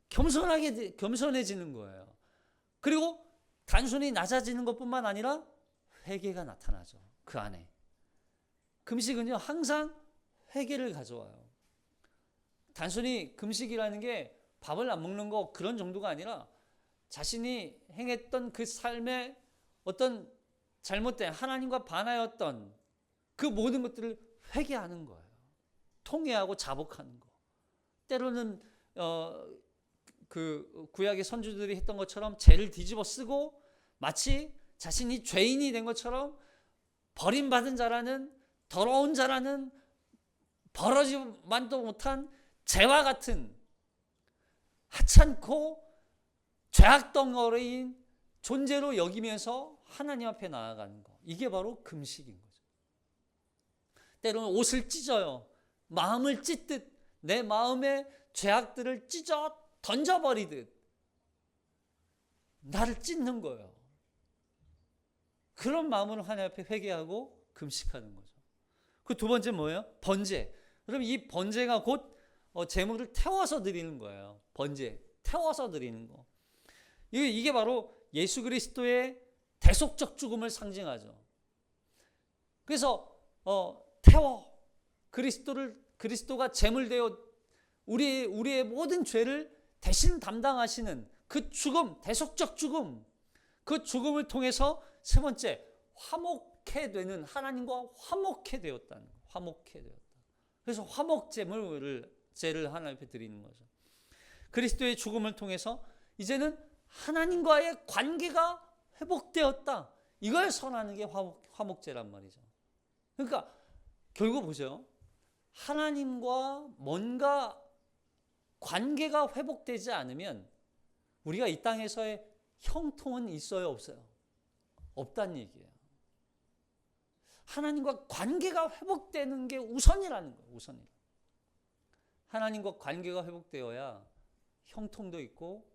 겸손해지는 거예요. 그리고 단순히 낮아지는 것뿐만 아니라 회개가 나타나죠. 그 안에. 금식은요, 항상 회개를 가져와요. 단순히 금식이라는 게 밥을 안 먹는 거 그런 정도가 아니라 자신이 행했던 그 삶의 어떤 잘못된, 하나님과 반하였던 그 모든 것들을 회개하는 거예요. 통회하고 자복하는 거. 때로는 그 구약의 선주들이 했던 것처럼 죄를 뒤집어 쓰고 마치 자신이 죄인이 된 것처럼 버림받은 자라는, 더러운 자라는, 벌어지만도 못한 죄와 같은 하찮고 죄악덩어리인 존재로 여기면서 하나님 앞에 나아가는 거. 이게 바로 금식인 거죠. 때로는 옷을 찢어요. 마음을 찢듯 내 마음의 죄악들을 찢어 던져버리듯 나를 찢는 거예요. 그런 마음으로 하나님 앞에 회개하고 금식하는 거죠. 그 두 번째 뭐예요? 번제. 그럼 이 번제가 곧 제물을 태워서 드리는 거예요. 번제, 태워서 드리는 거. 이게 바로 예수 그리스도의 대속적 죽음을 상징하죠. 그래서 태워, 그리스도가 제물되어 우리의 모든 죄를 대신 담당하시는 그 죽음, 대속적 죽음, 그 죽음을 통해서 세 번째, 화목해 되는, 하나님과 화목해 되었다는 거예요. 화목해 되었다. 그래서 제를 하나님 앞에 드리는 거죠. 그리스도의 죽음을 통해서 이제는 하나님과의 관계가 회복되었다. 이걸 선하는 게 화목제란 말이죠. 그러니까 결국 보세요. 하나님과 뭔가 관계가 회복되지 않으면 우리가 이 땅에서의 형통은 있어요, 없어요? 없다는 얘기예요. 하나님과 관계가 회복되는 게 우선이라는 거예요. 우선이라. 하나님과 관계가 회복되어야 형통도 있고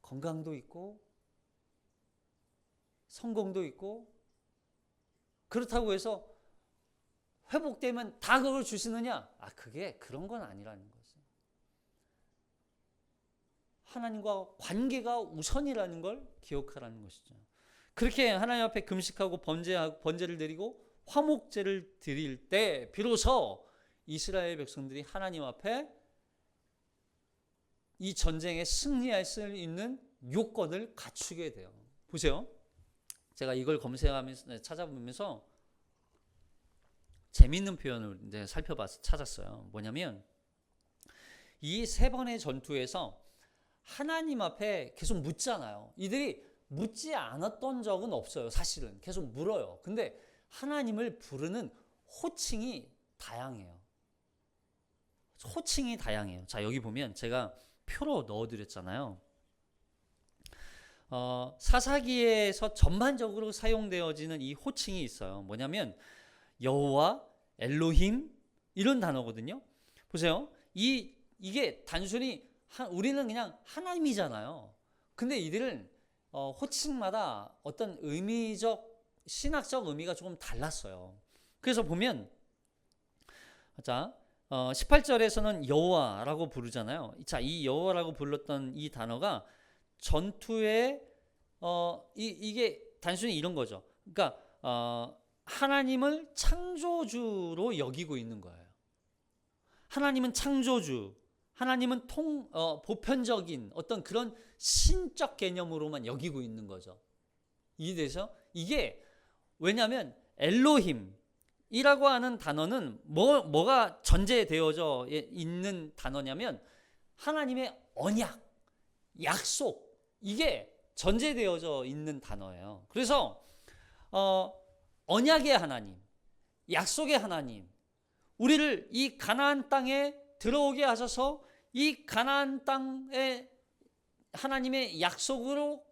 건강도 있고 성공도 있고, 그렇다고 해서 회복되면 다 그걸 주시느냐? 그게 그런 건 아니라는 거죠. 하나님과 관계가 우선이라는 걸 기억하라는 것이죠. 그렇게 하나님 앞에 금식하고 번제를 드리고 화목제를 드릴 때 비로소 이스라엘 백성들이 하나님 앞에 이 전쟁에 승리할 수 있는 요건을 갖추게 돼요. 보세요. 제가 이걸 검색하면서 찾아보면서 재미있는 표현을 이제 살펴봐서 찾았어요. 뭐냐면 이 세 번의 전투에서 하나님 앞에 계속 묻잖아요. 이들이 묻지 않았던 적은 없어요. 사실은 계속 물어요. 근데 하나님을 부르는 호칭이 다양해요. 호칭이 다양해요. 자, 여기 보면 제가 표로 넣어드렸잖아요. 사사기에서 전반적으로 사용되어지는 이 호칭이 있어요. 뭐냐면 여호와, 엘로힘 이런 단어거든요. 보세요. 이게 단순히 우리는 그냥 하나님이잖아요. 근데 이들은 호칭마다 어떤 신학적 의미가 조금 달랐어요. 그래서 보면 자, 18절에서는 여호와라고 부르잖아요. 자, 이 여호와라고 불렀던 이 단어가 전투에 이게 단순히 이런 거죠. 그러니까 하나님을 창조주로 여기고 있는 거예요. 하나님은 창조주, 하나님은 보편적인 어떤 그런 신적 개념으로만 여기고 있는 거죠. 이해되죠? 이게 왜냐하면 엘로힘, 이라고 하는 단어는 뭐가 전제되어져 있는 단어냐면 하나님의 언약, 약속, 이게 전제되어져 있는 단어예요. 그래서 언약의 하나님, 약속의 하나님, 우리를 이 가나안 땅에 들어오게 하셔서 이 가나안 땅에 하나님의 약속으로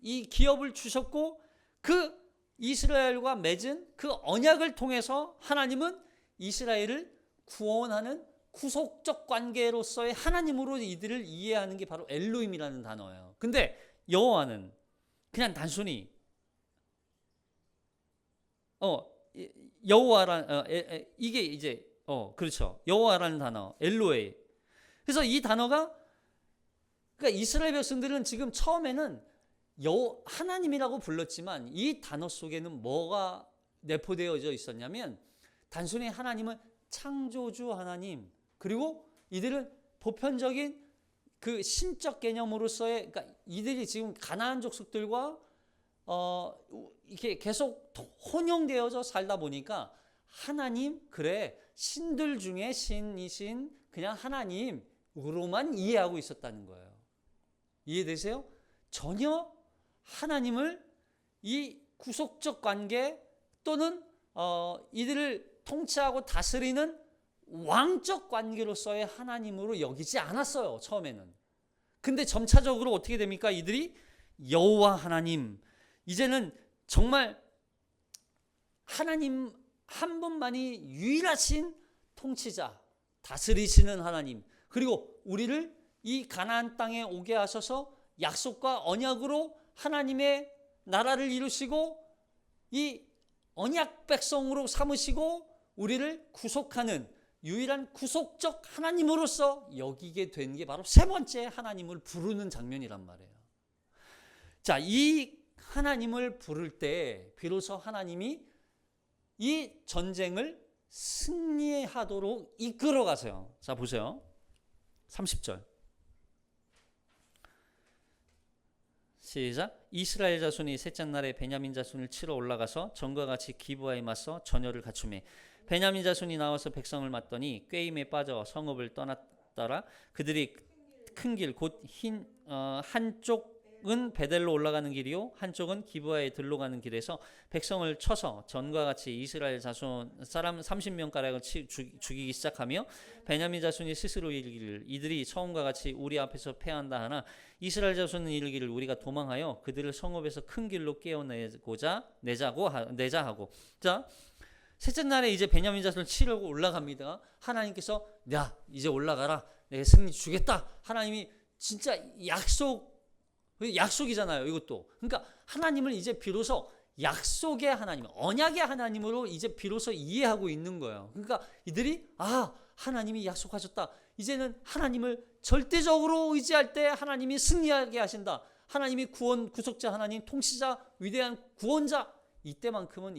이 기업을 주셨고, 그 이스라엘과 맺은 그 언약을 통해서 하나님은 이스라엘을 구원하는 구속적 관계로서의 하나님으로 이들을 이해하는 게 바로 엘로힘이라는 단어예요. 근데 여호와는 그냥 단순히 여호와란 이게 이제 그렇죠. 여호와라는 단어 엘로에. 그래서 이 단어가, 그러니까 이스라엘 백성들은 지금 처음에는 하나님이라고 불렀지만 이 단어 속에는 뭐가 내포되어져 있었냐면 단순히 하나님은 창조주 하나님, 그리고 이들은 보편적인 그 신적 개념으로서의, 그러니까 이들이 지금 가나안 족속들과 이렇게 계속 혼용되어져 살다 보니까 하나님, 그래 신들 중에 신이신 그냥 하나님으로만 이해하고 있었다는 거예요. 이해되세요? 전혀 하나님을 이 구속적 관계 또는 이들을 통치하고 다스리는 왕적 관계로서의 하나님으로 여기지 않았어요, 처음에는. 근데 점차적으로 어떻게 됩니까? 이들이 여호와 하나님, 이제는 정말 하나님 한 분만이 유일하신 통치자, 다스리시는 하나님, 그리고 우리를 이 가나안 땅에 오게 하셔서 약속과 언약으로 하나님의 나라를 이루시고 이 언약 백성으로 삼으시고 우리를 구속하는 유일한 구속적 하나님으로서 여기게 된 게 바로 세 번째 하나님을 부르는 장면이란 말이에요. 자, 이 하나님을 부를 때 비로소 하나님이 이 전쟁을 승리하도록 이끌어 가세요. 자, 보세요. 30절. 시작. 이스라엘 자손이 셋째 날에 베냐민 자손을 치러 올라가서 전과 같이 기브아에 맞서 전열을 갖추매 베냐민 자손이 나와서 백성을 맞더니 꾀임에 빠져 성읍을 떠났더라. 그들이 큰 길 곧 한쪽은 베델로 올라가는 길이요 한쪽은 기브아에 들로 가는 길에서 백성을 쳐서 전과 같이 이스라엘 자손 사람 30명가량을 죽이기 시작하며 베냐민 자손이 스스로 이르기를 이들이 처음과 같이 우리 앞에서 패한다 하나 이스라엘 자손은 이르기를 우리가 도망하여 그들을 성읍에서 큰 길로 깨어내자 하고. 자, 셋째 날에 이제 베냐민 자손을 치려고 올라갑니다. 하나님께서 야 이제 올라가라, 내가 승리 주겠다. 하나님이 진짜 약속이잖아요, 이것도. 그러니까 하나님을 이제 비로소 약속의 하나님, 언약의 하나님으로 이제 비로소 이해하고 있는 거예요. 그러니까 이들이 하나님이 약속하셨다. 이제는 하나님을 절대적으로 의지할 때 하나님이 승리하게 하신다. 하나님이 구속자 하나님, 통치자, 위대한 구원자. 이때만큼은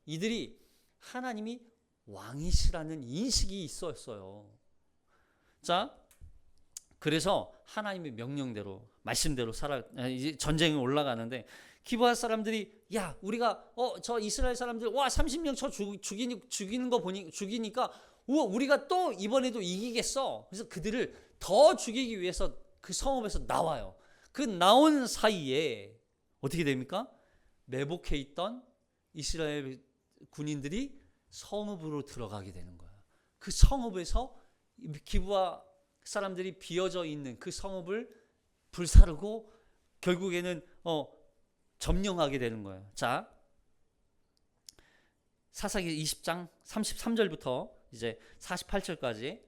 이들이 하나님이 왕이시라는 인식이 있었어요. 자, 그래서 하나님의 명령대로 말씀대로 이제 전쟁에 올라가는데 기브아 사람들이 야 우리가 저 이스라엘 사람들 30명 저 죽이는 거 죽이니까 우리가 또 이번에도 이기겠어. 그래서 그들을 더 죽이기 위해서 그 성읍에서 나와요. 그 나온 사이에 어떻게 됩니까? 매복해 있던 이스라엘 군인들이 성읍으로 들어가게 되는 거야. 그 성읍에서 기브아 사람들이 비어져 있는 그 성읍을 불사르고 결국에는 점령하게 되는 거예요. 자, 사사기 20장 33절부터 이제 48절까지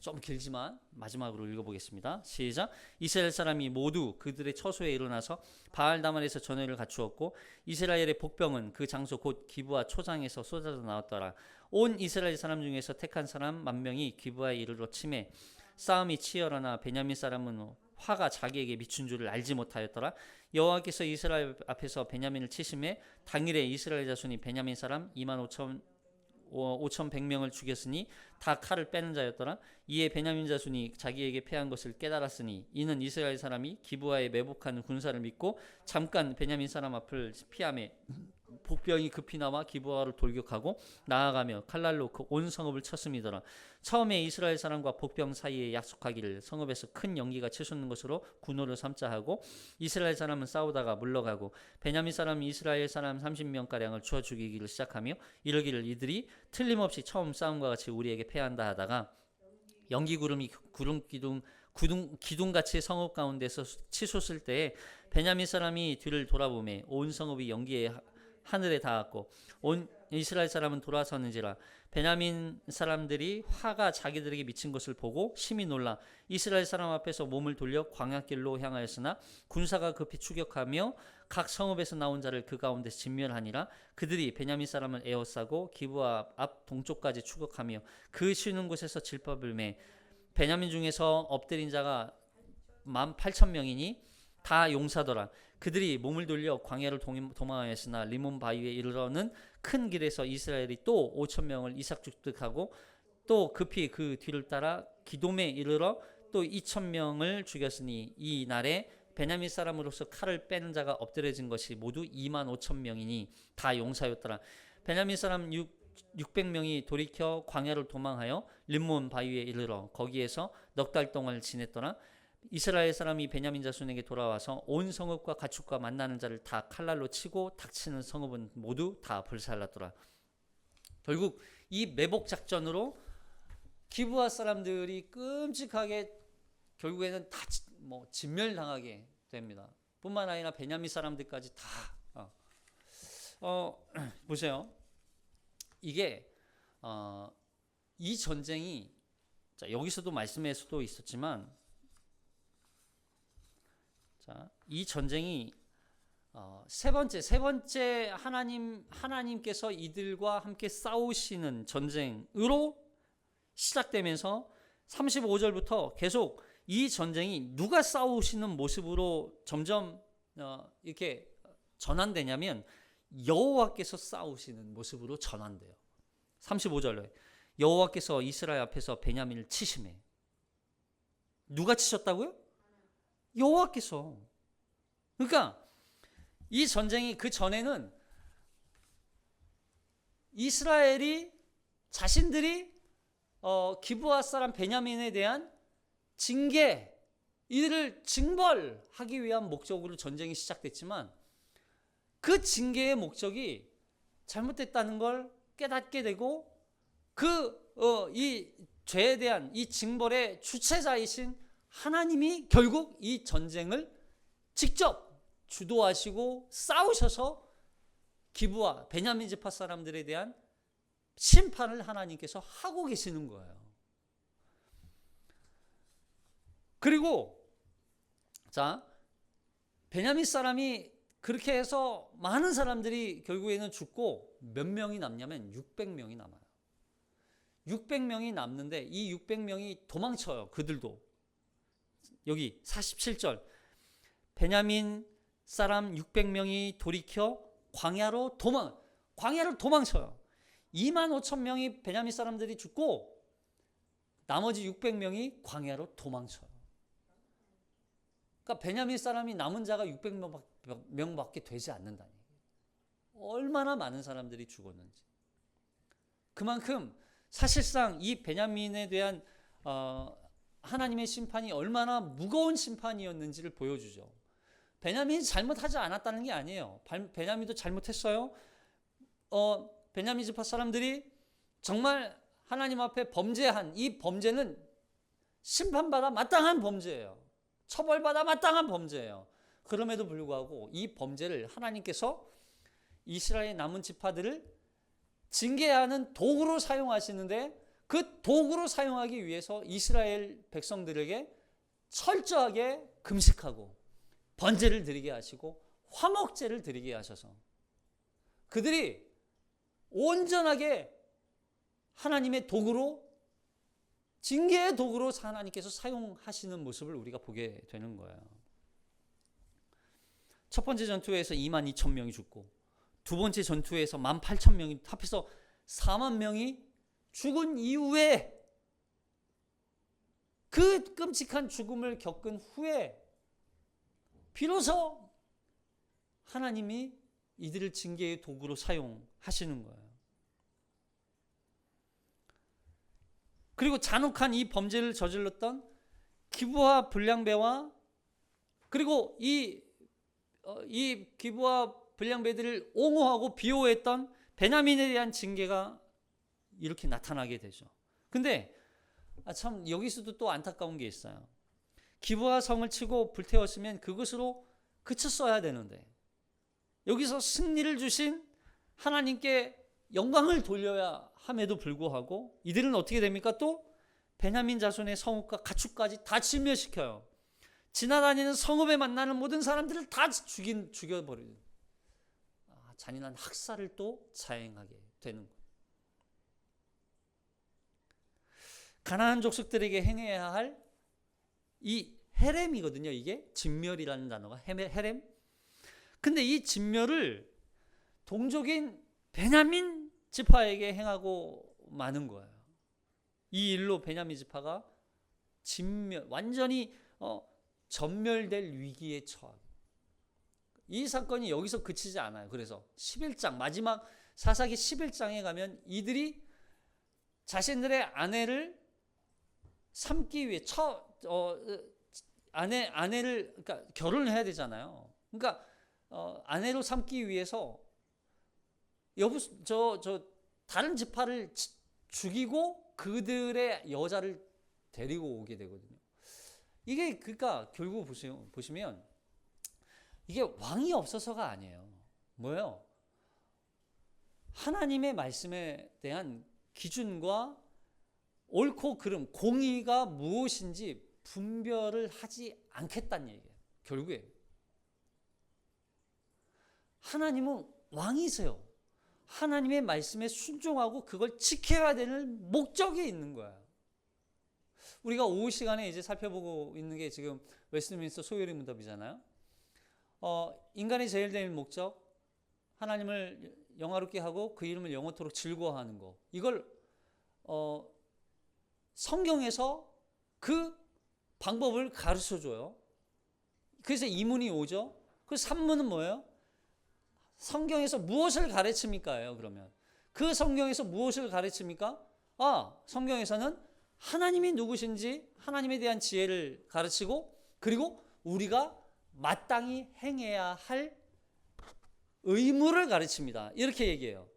좀 길지만 마지막으로 읽어보겠습니다. 시작. 이스라엘 사람이 모두 그들의 처소에 일어나서 바알다만에서 전회를 갖추었고 이스라엘의 복병은 그 장소 곧 기브아 초장에서 쏟아져 나왔더라. 온 이스라엘 사람 중에서 택한 사람 10,000명이 기브아에 이르러 치매 싸움이 치열하나 베냐민 사람은 화가 자기에게 미친 줄을 알지 못하였더라. 여호와께서 이스라엘 앞에서 베냐민을 치심에 당일에 이스라엘 자손이 베냐민 사람 25,100명을 죽였으니 다 칼을 빼는 자였더라. 이에 베냐민 자손이 자기에게 패한 것을 깨달았으니 이는 이스라엘 사람이 기브아에 매복한 군사를 믿고 잠깐 베냐민 사람 앞을 피하며 복병이 급히 나와 기브아를 돌격하고 나아가며 칼날로 그 온 성읍을 쳤음이더라. 처음에 이스라엘 사람과 복병 사이에 약속하기를 성읍에서 큰 연기가 치솟는 것으로 군호를 삼자 하고 이스라엘 사람은 싸우다가 물러가고 베냐민 사람이 이스라엘 사람 30명가량을 쳐 죽이기를 시작하며 이르기를 이들이 틀림없이 처음 싸움과 같이 우리에게 패한다 하다가 연기 구름이 기둥같이 성읍 가운데서 치솟을 때에 베냐민 사람이 뒤를 돌아보매 온 성읍이 연기에 하늘에 닿았고 온 이스라엘 사람은 돌아서는지라. 베냐민 사람들이 화가 자기들에게 미친 것을 보고 심히 놀라 이스라엘 사람 앞에서 몸을 돌려 광야길로 향하였으나 군사가 급히 추격하며 각 성읍에서 나온 자를 그 가운데서 진멸하니라. 그들이 베냐민 사람을 에워싸고 기브아 앞 동쪽까지 추격하며 그 쉬는 곳에서 질법을 매 베냐민 중에서 엎드린 자가 18,000명이니 다 용사더라. 그들이 몸을 돌려 광야를 도망하였으나 리몬 바위에 이르러는 큰 길에서 이스라엘이 또 5,000명을 이삭죽득하고 또 급히 그 뒤를 따라 기돔에 이르러 또 2,000명을 죽였으니 이 날에 베냐민 사람으로서 칼을 빼는 자가 엎드려진 것이 모두 25,000명이니 다 용사였더라. 베냐민 사람 600명이 돌이켜 광야를 도망하여 림몬 바위에 이르러 거기에서 넉 달 동안 지냈더라. 이스라엘 사람이 베냐민 자손에게 돌아와서 온 성읍과 가축과 만나는 자를 다 칼날로 치고 닥치는 성읍은 모두 다 불살랐더라. 결국 이 매복 작전으로 기브아 사람들이 끔찍하게 결국에는 다 진멸당하게 됩니다. 뿐만 아니라 베냐민 사람들까지 다 보세요. 이게 이 전쟁이 자, 여기서도 말씀에서도 있었지만 자, 이 전쟁이 세 번째 하나님께서 이들과 함께 싸우시는 전쟁으로 시작되면서 35절부터 계속 이 전쟁이 누가 싸우시는 모습으로 점점 이렇게 전환되냐면 여호와께서 싸우시는 모습으로 전환돼요. 35절에 여호와께서 이스라엘 앞에서 베냐민을 치심해. 누가 치셨다고요? 여호와께서. 그러니까 이 전쟁이 그 전에는 이스라엘이 자신들이 기브아 사람 베냐민에 대한 징계, 이들을 징벌하기 위한 목적으로 전쟁이 시작됐지만 그 징계의 목적이 잘못됐다는 걸 깨닫게 되고 이 죄에 대한 이 징벌의 주체자이신 하나님이 결국 이 전쟁을 직접 주도하시고 싸우셔서 기브아 베냐민 지파 사람들에 대한 심판을 하나님께서 하고 계시는 거예요. 그리고 자, 베냐민 사람이 그렇게 해서 많은 사람들이 결국에는 죽고 몇 명이 남냐면 600명이 남아요. 600명이 남는데 이 600명이 도망쳐요. 그들도. 여기 47절 베냐민 사람 600명이 돌이켜 광야로 도망쳐요. 25,000명이 베냐민 사람들이 죽고 나머지 600명이 광야로 도망쳐요. 그러니까 베냐민 사람이 남은 자가 600명밖에 되지 않는다니. 얼마나 많은 사람들이 죽었는지. 그만큼 사실상 이 베냐민에 대한 하나님의 심판이 얼마나 무거운 심판이었는지를 보여주죠. 베냐민이 잘못하지 않았다는 게 아니에요. 베냐민도 잘못했어요. 베냐민 지파 사람들이 정말 하나님 앞에 범죄한 이 범죄는 심판받아 마땅한 범죄예요. 처벌받아 마땅한 범죄예요. 그럼에도 불구하고 이 범죄를 하나님께서 이스라엘 남은 지파들을 징계하는 도구로 사용하시는데 그 도구로 사용하기 위해서 이스라엘 백성들에게 철저하게 금식하고 번제를 드리게 하시고 화목제를 드리게 하셔서 그들이 온전하게 하나님의 도구로 징계의 도구로 하나님께서 사용하시는 모습을 우리가 보게 되는 거예요. 첫 번째 전투에서 22,000명이 죽고 두 번째 전투에서 18,000명이 합해서 4만 명이 죽은 이후에 그 끔찍한 죽음을 겪은 후에 비로소 하나님이 이들을 징계의 도구로 사용하시는 거예요. 그리고 잔혹한 이 범죄를 저질렀던 기브와 불량배와 그리고 이 기브와 불량배들을 옹호하고 비호했던 베냐민에 대한 징계가 이렇게 나타나게 되죠. 근데 참 여기서도 또 안타까운 게 있어요. 기브와 성을 치고 불태웠으면 그것으로 그쳤어야 되는데 여기서 승리를 주신 하나님께 영광을 돌려야 함에도 불구하고 이들은 어떻게 됩니까? 또 베냐민 자손의 성읍과 가축까지 다 진멸시켜요. 지나다니는 성읍에 만나는 모든 사람들을 다 죽여버리는 잔인한 학살을 또 자행하게 되는 거예요. 가나안 족속들에게 행해야 할 이 헤렘이거든요. 이게 진멸이라는 단어가 헤렘. 근데 이 진멸을 동족인 베냐민 지파에게 행하고 마는 거예요. 이 일로 베냐민 지파가 완전히 전멸될 위기에 처하고, 이 사건이 여기서 그치지 않아요. 그래서 11장 마지막 사사기 11장에 가면 이들이 자신들의 아내를 삼기 위해 아내를 그러니까 결혼을 해야 되잖아요. 그러니까 아내로 삼기 위해서 다른 지파를 죽이고 그들의 여자를 데리고 오게 되거든요. 이게 그러니까 결국 보시면 이게 왕이 없어서가 아니에요. 뭐예요? 하나님의 말씀에 대한 기준과 옳고 그름, 공의가 무엇인지 분별을 하지 않겠다는 얘기예요. 결국에 하나님은 왕이세요. 하나님의 말씀에 순종하고 그걸 지켜야 되는 목적이 있는 거예요. 우리가 오후 시간에 이제 살펴보고 있는 게 지금 웨스트민스터 소요리 문답이잖아요. 인간의 제일 된 목적, 하나님을 영화롭게 하고 그 이름을 영원토록 즐거워하는 거. 이걸 성경에서 그 방법을 가르쳐줘요. 그래서 이문이 오죠. 그 산문은 뭐예요? 성경에서 무엇을 가르칩니까? 그러면 그 성경에서 무엇을 가르칩니까? 성경에서는 하나님이 누구신지 하나님에 대한 지혜를 가르치고, 그리고 우리가 마땅히 행해야 할 의무를 가르칩니다. 이렇게 얘기해요.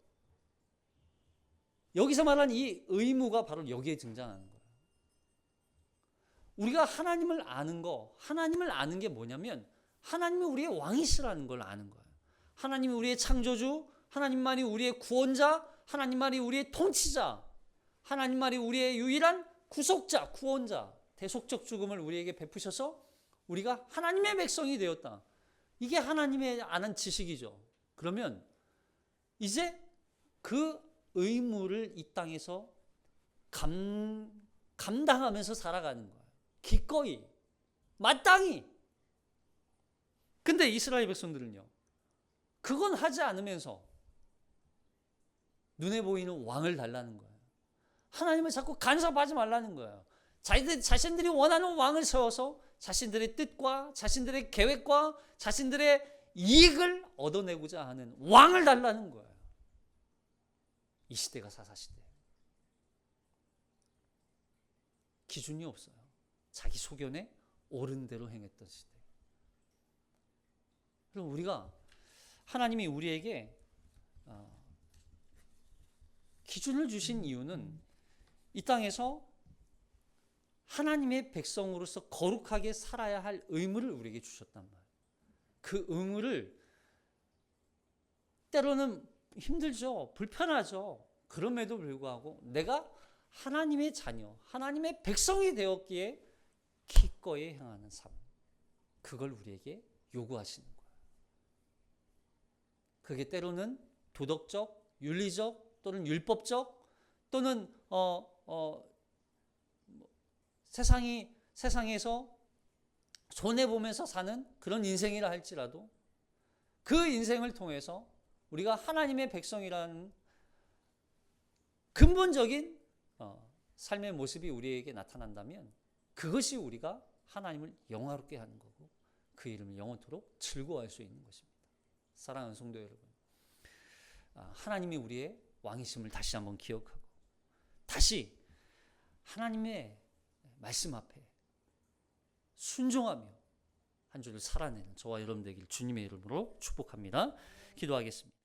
여기서 말하는 이 의무가 바로 여기에 등장하는 거예요. 우리가 하나님을 아는 게 뭐냐면 하나님이 우리의 왕이시라는 걸 아는 거예요. 하나님이 우리의 창조주, 하나님만이 우리의 구원자, 하나님만이 우리의 통치자, 하나님만이 우리의 유일한 구속자, 구원자, 대속적 죽음을 우리에게 베푸셔서 우리가 하나님의 백성이 되었다. 이게 하나님의 아는 지식이죠. 그러면 이제 그 의무를 이 땅에서 감당하면서 살아가는 거예요. 기꺼이, 마땅히. 근데 이스라엘 백성들은요, 그건 하지 않으면서 눈에 보이는 왕을 달라는 거예요. 하나님을 자꾸 간섭하지 말라는 거예요. 자신들이 원하는 왕을 세워서 자신들의 뜻과 자신들의 계획과 자신들의 이익을 얻어내고자 하는 왕을 달라는 거예요. 이 시대가 사사시대예요. 기준이 없어요. 자기 소견에 옳은 대로 행했던 시대. 그럼 우리가 하나님이 우리에게 기준을 주신 이유는 이 땅에서 하나님의 백성으로서 거룩하게 살아야 할 의무를 우리에게 주셨단 말이에요. 그 의무를 때로는 힘들죠. 불편하죠. 그럼에도 불구하고 내가 하나님의 자녀, 하나님의 백성이 되었기에 기꺼이 행하는 삶, 그걸 우리에게 요구하시는 거예요. 그게 때로는 도덕적, 윤리적 또는 율법적 또는 세상에서 손해보면서 사는 그런 인생이라 할지라도 그 인생을 통해서 우리가 하나님의 백성이라는 근본적인 삶의 모습이 우리에게 나타난다면 그것이 우리가 하나님을 영화롭게 하는 거고 그 이름을 영원토록 즐거워할 수 있는 것입니다. 사랑하는 성도 여러분, 하나님이 우리의 왕이심을 다시 한번 기억하고 다시 하나님의 말씀 앞에 순종하며 한 주를 살아내는 저와 여러분 되길 주님의 이름으로 축복합니다. 기도하겠습니다.